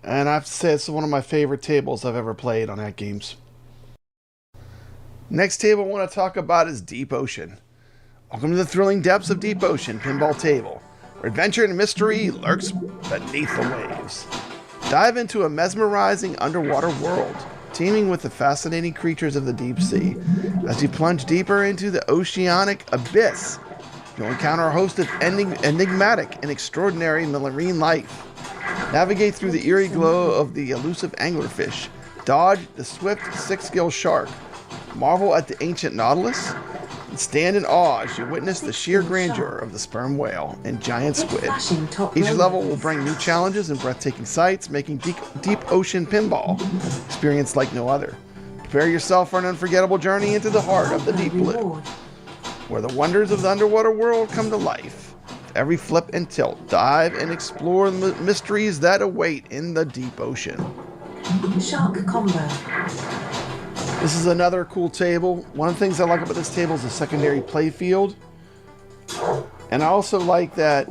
And I have to say it's one of my favorite tables I've ever played on AtGames. Next table I want to talk about is Deep Ocean. Welcome to the thrilling depths of Deep Ocean Pinball Table, where adventure and mystery lurks beneath the waves. Dive into a mesmerizing underwater world, teeming with the fascinating creatures of the deep sea. As you plunge deeper into the oceanic abyss, you'll encounter a host of enigmatic and extraordinary marine life. Navigate through the eerie glow of the elusive anglerfish. Dodge the swift six-gill shark. Marvel at the ancient nautilus. And stand in awe as you witness the sheer grandeur of the sperm whale and giant squid. Each level will bring new challenges and breathtaking sights, making deep ocean pinball experience like no other. Prepare yourself for an unforgettable journey into the heart of the deep blue, where the wonders of the underwater world come to life. With every flip and tilt, dive and explore the mysteries that await in the deep ocean. Shark combo. This is another cool table. One of the things I like about this table is the secondary play field. And I also like that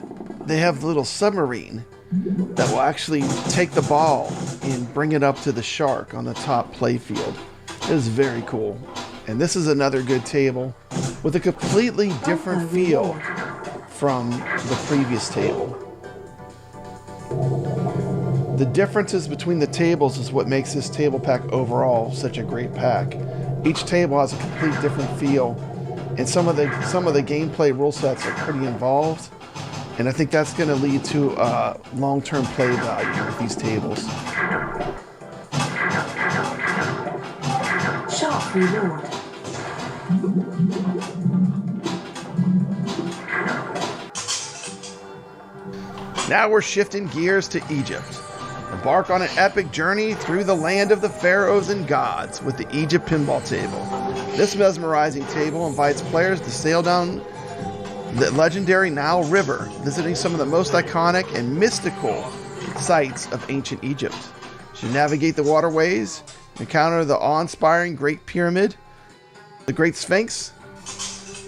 they have a little submarine that will actually take the ball and bring it up to the shark on the top play field. It is very cool. And this is another good table with a completely different feel from the previous table. The differences between the tables is what makes this table pack overall such a great pack. Each table has a complete different feel, and some of the gameplay rule sets are pretty involved, and I think that's going to lead to long-term play value with these tables. Shark reward. Now we're shifting gears to Egypt. Embark on an epic journey through the land of the pharaohs and gods with the Egypt Pinball Table. This mesmerizing table invites players to sail down the legendary Nile River, visiting some of the most iconic and mystical sites of ancient Egypt. As you navigate the waterways, encounter the awe-inspiring Great Pyramid, the Great Sphinx,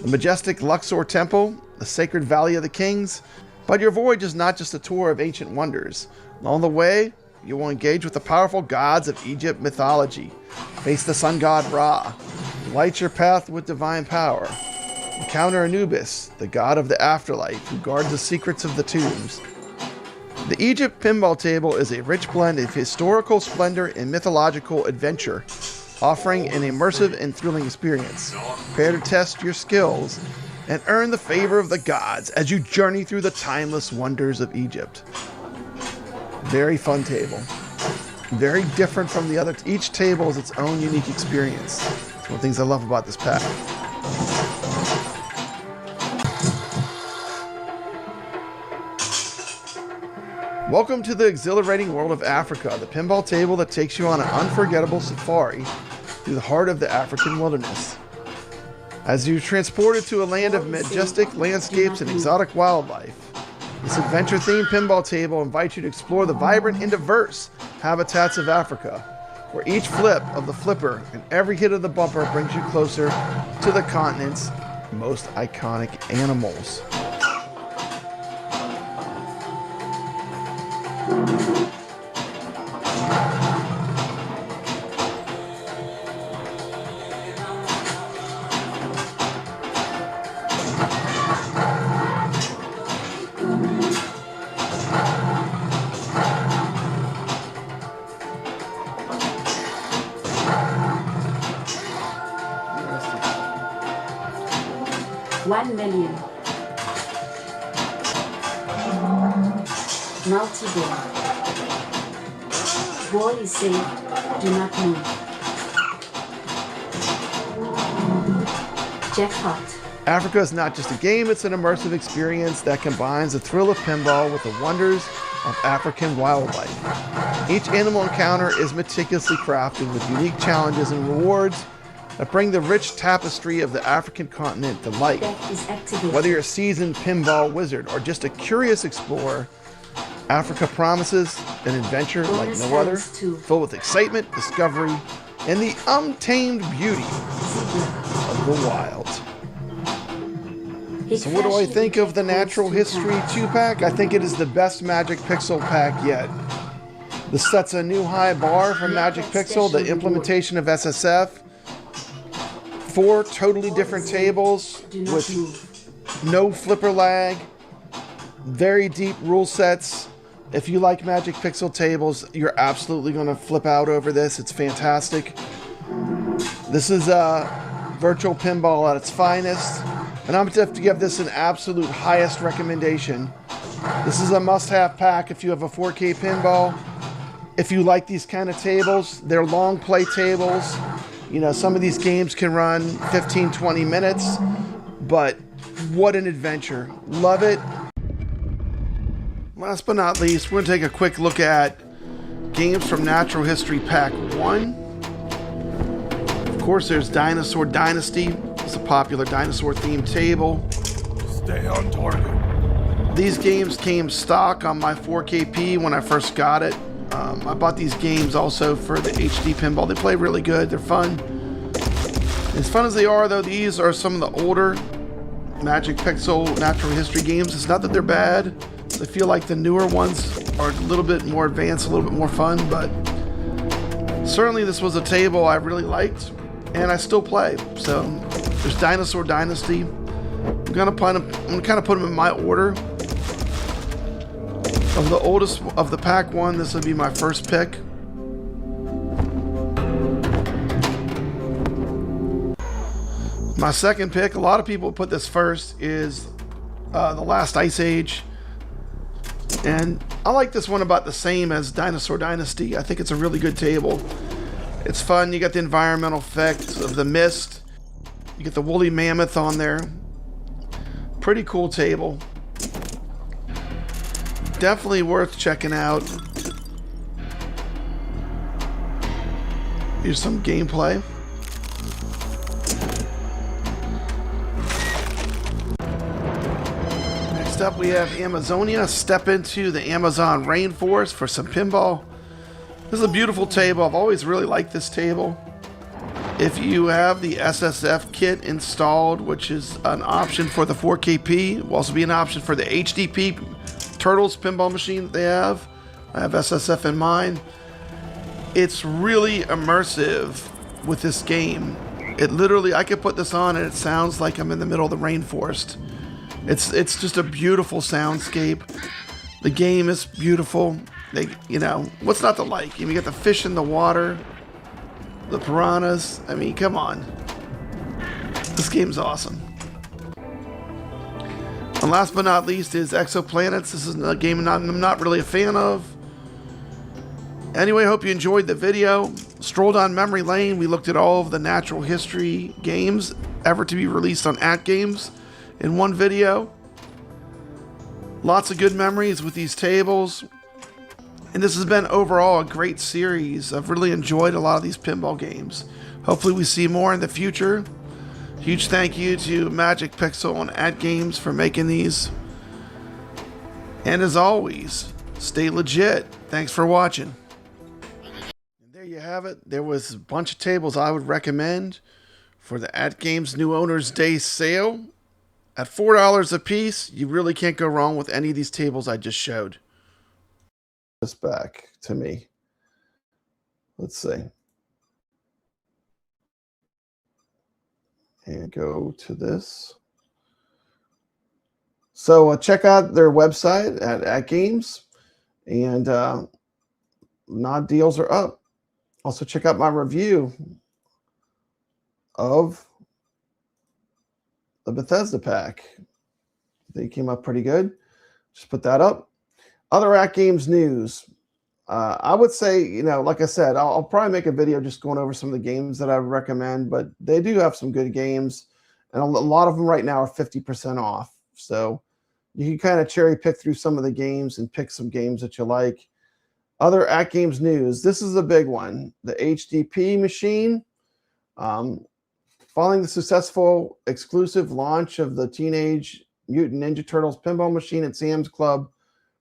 the majestic Luxor Temple, the sacred Valley of the Kings. But your voyage is not just a tour of ancient wonders. Along the way, you will engage with the powerful gods of Egypt mythology. Face the sun god Ra. Light your path with divine power. Encounter Anubis, the god of the afterlife, who guards the secrets of the tombs. The Egypt Pinball Table is a rich blend of historical splendor and mythological adventure, offering an immersive and thrilling experience. Prepare to test your skills and earn the favor of the gods as you journey through the timeless wonders of Egypt. Very fun table. Very different from the other. Each table is its own unique experience. It's one of the things I love about this pack. Welcome to the exhilarating world of Africa, the pinball table that takes you on an unforgettable safari through the heart of the African wilderness. As you're transported to a land of majestic landscapes and exotic wildlife, this adventure-themed pinball table invites you to explore the vibrant and diverse habitats of Africa, where each flip of the flipper and every hit of the bumper brings you closer to the continent's most iconic animals. 1 million. Multi-ball. Ball is saved. Do not move. Jackpot. Africa is not just a game, it's an immersive experience that combines the thrill of pinball with the wonders of African wildlife. Each animal encounter is meticulously crafted with unique challenges and rewards that bring the rich tapestry of the African continent to life. Deck is activated. Whether you're a seasoned pinball wizard or just a curious explorer, Africa promises an adventure like Bonus no other, times 2. filled with excitement, discovery, and the untamed beauty of the wild. So what do I think of the Natural History 2-pack? I think it is the best Magic Pixel pack yet. This sets a new high bar for Magic Pixel, the implementation of SSF. 4 totally different tables with no flipper lag, very deep rule sets. If you like Magic Pixel tables, you're absolutely going to flip out over this. It's fantastic. This is virtual pinball at its finest. And I'm going to have to give this an absolute highest recommendation. This is a must-have pack if you have a 4K pinball. If you like these kind of tables, they're long play tables. You know, some of these games can run 15, 20 minutes, but what an adventure. Love it. Last but not least, we're going to take a quick look at games from Natural History Pack 1. Of course, there's Dinosaur Dynasty. It's a popular dinosaur-themed table. Stay on target. These games came stock on my 4KP when I first got it. I bought these games also for the HD pinball. They play really good. They're fun. As fun as they are, though, these are some of the older Magic Pixel Natural History games. It's not that they're bad. I feel like the newer ones are a little bit more advanced, a little bit more fun, but certainly this was a table I really liked, and I still play. So there's Dinosaur Dynasty. I'm gonna kind of put them in my order. Of the oldest of the pack 1, this would be my first pick. My second pick, a lot of people put this first, is The Last Ice Age. And I like this one about the same as Dinosaur Dynasty. I think it's a really good table. It's fun. You got the environmental effects of the mist. You get the woolly mammoth on there. Pretty cool table. Definitely worth checking out. Here's some gameplay. Next up we have Amazonia. Step into the Amazon rainforest for some pinball. This is a beautiful table. I've always really liked this table. If you have the SSF kit installed, which is an option for the 4KP, will also be an option for the HDP Turtles pinball machine that they have. I have SSF in mine. It's really immersive with this game. It literally, I could put this on and it sounds like I'm in the middle of the rainforest. It's just a beautiful soundscape. The game is beautiful. You know, what's not to like? You got the fish in the water, the piranhas. I mean, come on. This game's awesome. And last but not least is Exoplanets. This is a game I'm not really a fan of. Anyway, I hope you enjoyed the video. Strolled down memory lane. We looked at all of the natural history games ever to be released on AtGames in one video. Lots of good memories with these tables. And this has been overall a great series. I've really enjoyed a lot of these pinball games. Hopefully we see more in the future. Huge thank you to Magic Pixel and AtGames for making these. And as always, stay legit. Thanks for watching. And there you have it. There was a bunch of tables I would recommend for the AtGames New Owners Day sale. At $4 a piece, you really can't go wrong with any of these tables I just showed. This back to me. Let's see. And go to this. So check out their website at AtGames, and Nod deals are up. Also check out my review of the Bethesda pack. They came up pretty good. Just put that up. Other AtGames news. I would say, you know, like I said, I'll probably make a video just going over some of the games that I recommend, but they do have some good games, and a lot of them right now are 50% off. So you can kind of cherry pick through some of the games and pick some games that you like. Other AtGames news. This is a big one. The HDP machine. Following the successful exclusive launch of the Teenage Mutant Ninja Turtles pinball machine at Sam's Club,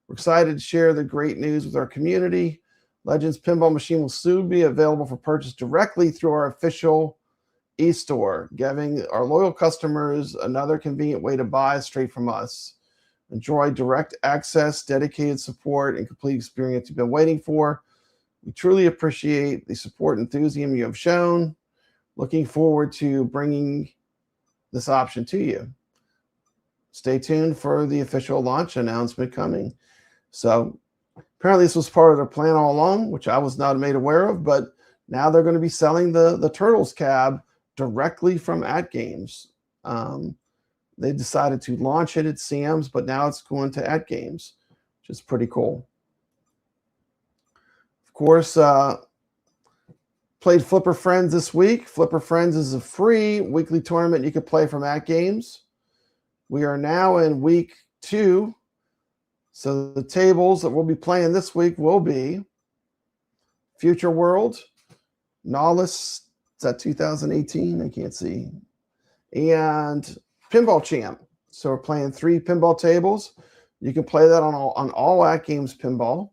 we're excited to share the great news with our community. Legends Pinball Machine will soon be available for purchase directly through our official e-store, giving our loyal customers another convenient way to buy straight from us. Enjoy direct access, dedicated support, and complete experience you've been waiting for. We truly appreciate the support and enthusiasm you have shown. Looking forward to bringing this option to you. Stay tuned for the official launch announcement coming. So apparently this was part of their plan all along, which I was not made aware of, but now they're going to be selling the Turtles cab directly from AtGames. They decided to launch it at Sam's, but now it's going to AtGames, which is pretty cool. Of course, played Flipper Friends this week. Flipper Friends is a free weekly tournament you can play from AtGames. We are now in week 2. So the tables that we'll be playing this week will be Future World, Nahles, is that 2018? I can't see. And Pinball Champ. So we're playing 3 pinball tables. You can play that on all AtGames pinball.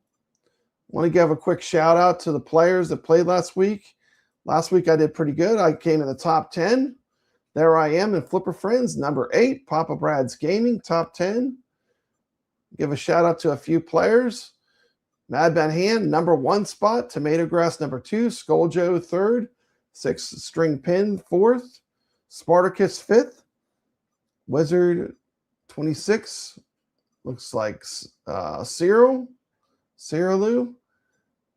I want to give a quick shout out to the players that played last week. Last week I did pretty good. I came in the top 10. There I am in Flipper Friends, number 8. Papa Brad's Gaming, top 10. Give a shout out to a few players. Madman Hand, number 1 spot. Tomato Grass, number 2. Skull Joe, 3rd. 6 String Pin, 4th. Spartacus, 5th. Wizard, 26. Looks like Cyril. Cyrilu.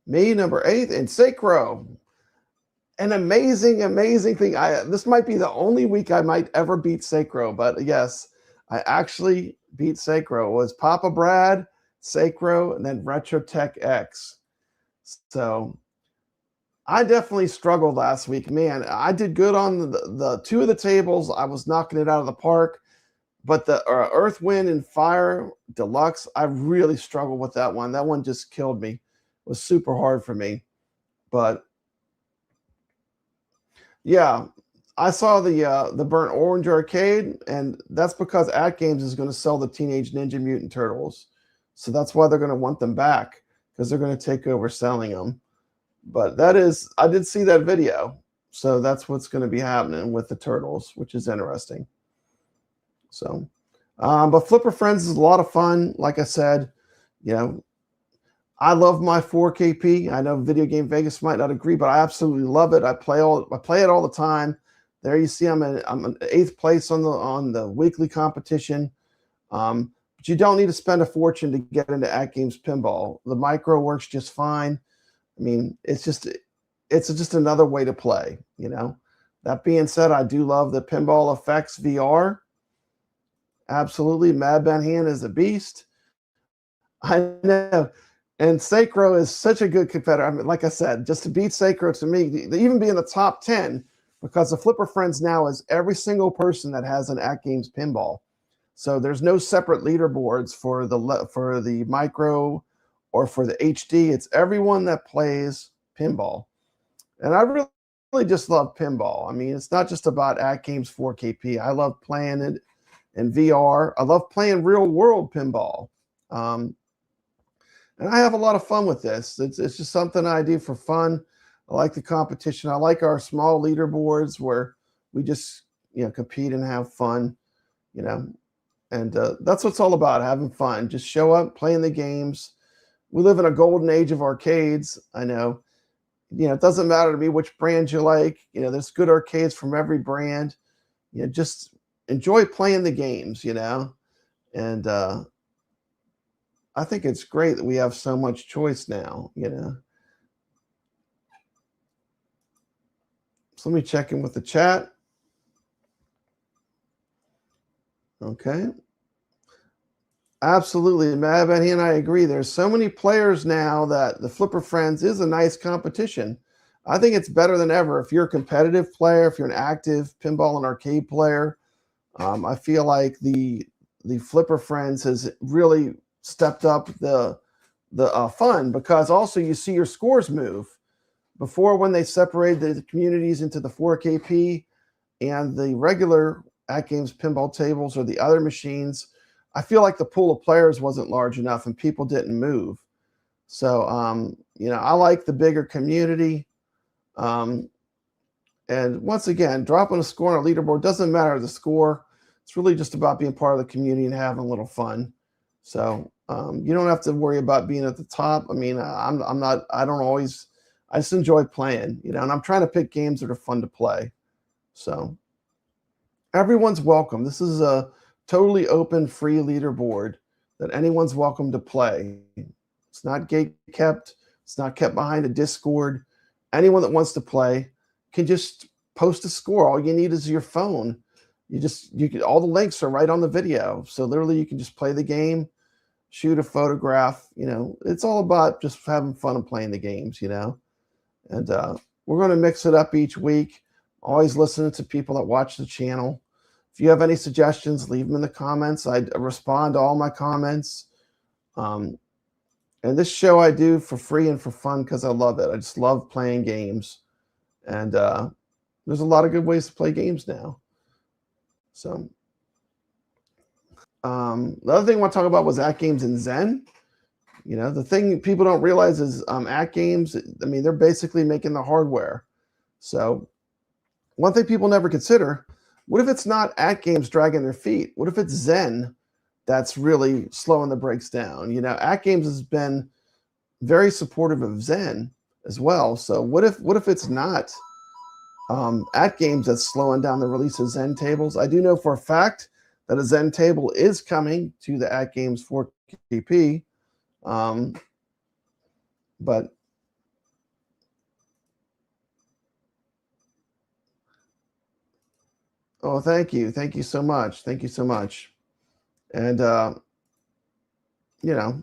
Me, number 8. And Sacro. An amazing, amazing thing. This might be the only week I might ever beat Sacro, but yes, I actually beat Sacro. It was Papa Brad, Sacro, and then Retrotech X. So I definitely struggled last week. Man, I did good on the 2 of the tables. I was knocking it out of the park. But the Earth, Wind, and Fire Deluxe, I really struggled with that one. That one just killed me. It was super hard for me. But yeah, I saw the Burnt Orange Arcade, and that's because AtGames is going to sell the Teenage Ninja Mutant Turtles. So that's why they're going to want them back, because they're going to take over selling them. But that is, I did see that video. So that's what's going to be happening with the Turtles, which is interesting. So, but Flipper Friends is a lot of fun. Like I said, you know, I love my 4KP. I know Video Game Vegas might not agree, but I absolutely love it. I play it all the time. There you see, I'm in 8th place on the weekly competition. But you don't need to spend a fortune to get into AtGames pinball. The micro works just fine. I mean, it's just another way to play. You know. That being said, I do love the Pinball Effects VR. Absolutely, Madman Hand is a beast. I know. And Sacro is such a good competitor. I mean, like I said, just to beat Sacro, to me, to even be in the top 10, because the Flipper Friends now is every single person that has an AtGames pinball. So there's no separate leaderboards for the micro or for the HD. It's everyone that plays pinball. And I really just love pinball. I mean, it's not just about AtGames 4KP. I love playing it in VR. I love playing real world pinball. And I have a lot of fun with this. It's just something I do for fun. I like the competition. I like our small leaderboards where we just, you know, compete and have fun, you know. And that's what it's all about, having fun. Just show up, playing the games. We live in a golden age of arcades. I know. You know, it doesn't matter to me which brand you like. You know, there's good arcades from every brand. You know, just enjoy playing the games, you know. And I think it's great that we have so much choice now, you know. So let me check in with the chat. Okay. Absolutely. Mad Betty and I agree. There's so many players now that the Flipper Friends is a nice competition. I think it's better than ever. If you're a competitive player, if you're an active pinball and arcade player, I feel like the Flipper Friends has really stepped up the fun, because also you see your scores move. Before, when they separated the communities into the 4KP and the regular AtGames pinball tables or the other machines, I feel like the pool of players wasn't large enough and people didn't move. So, you know, I like the bigger community. And once again, dropping a score on a leaderboard doesn't matter the score. It's really just about being part of the community and having a little fun. So you don't have to worry about being at the top. I mean, I just enjoy playing, you know, and I'm trying to pick games that are fun to play. So everyone's welcome. This is a totally open, free leaderboard that anyone's welcome to play. It's not gate kept. It's not kept behind a Discord. Anyone that wants to play can just post a score. All you need is your phone. All the links are right on the video. So literally you can just play the game, shoot a photograph. You know, it's all about just having fun and playing the games, you know. And we're going to mix it up each week. Always listening to people that watch the channel. If you have any suggestions, leave them in the comments. I respond to all my comments. And this show I do for free and for fun because I love it. I just love playing games. And there's a lot of good ways to play games now. So the other thing I want to talk about was AtGames and Zen. You know, the thing people don't realize is AtGames, I mean, they're basically making the hardware. So one thing people never consider, what if it's not AtGames dragging their feet? What if it's Zen that's really slowing the brakes down? You know, AtGames has been very supportive of Zen as well. So what if it's not AtGames that's slowing down the release of Zen tables? I do know for a fact that a Zen table is coming to the AtGames 4KP. But oh, thank you so much, and you know,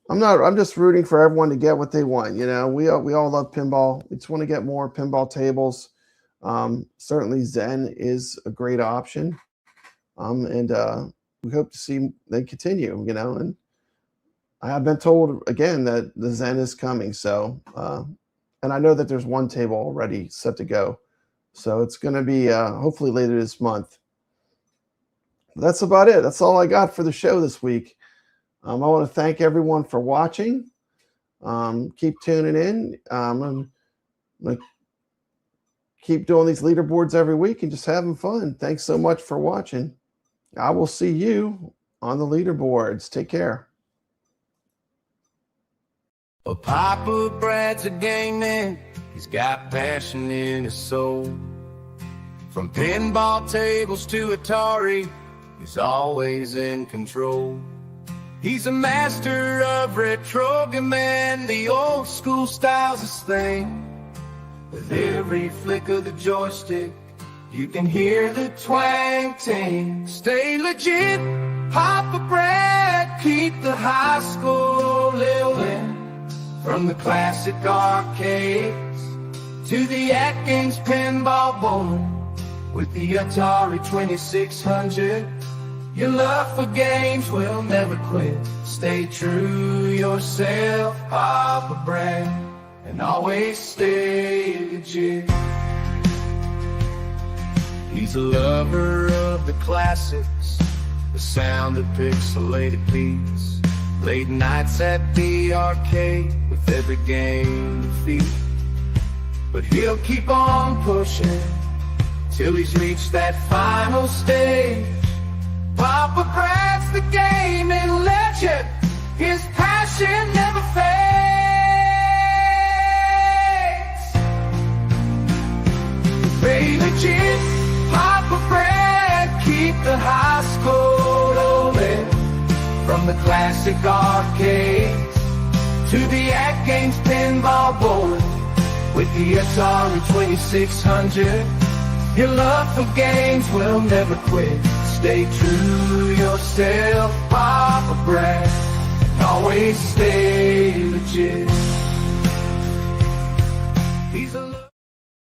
I'm just rooting for everyone to get what they want. You know, we all love pinball. We just want to get more pinball tables. Certainly Zen is a great option, and we hope to see they continue, you know. And I have been told again that the Zen is coming. So, and I know that there's one table already set to go. So it's going to be hopefully later this month. That's about it. That's all I got for the show this week. I want to thank everyone for watching. Keep tuning in. I'm going to keep doing these leaderboards every week and just having fun. Thanks so much for watching. I will see you on the leaderboards. Take care. Well, Papa Brad's a gaming. He's got passion in his soul. From pinball tables to Atari, he's always in control. He's a master of retrogaming. The old school style's his thing. With every flick of the joystick, you can hear the twang ting. Stay legit, Papa Brad, keep the high school living. From the classic arcades to the AtGames pinball board, with the Atari 2600, your love for games will never quit. Stay true yourself, Papa Brad, and always stay legit. He's a lover of the classics, the sound of pixelated beats. Late nights at the arcade with every game defeat. But he'll keep on pushing till he's reached that final stage. Papa Brad's the gaming legend. His passion never fades. Stay legit, Papa Brad, keep the high school rolling. From the classic arcades to the AtGames pinball board, with the Atari 2600, your love for games will never quit. Stay true to yourself, Papa Brad. Always stay legit.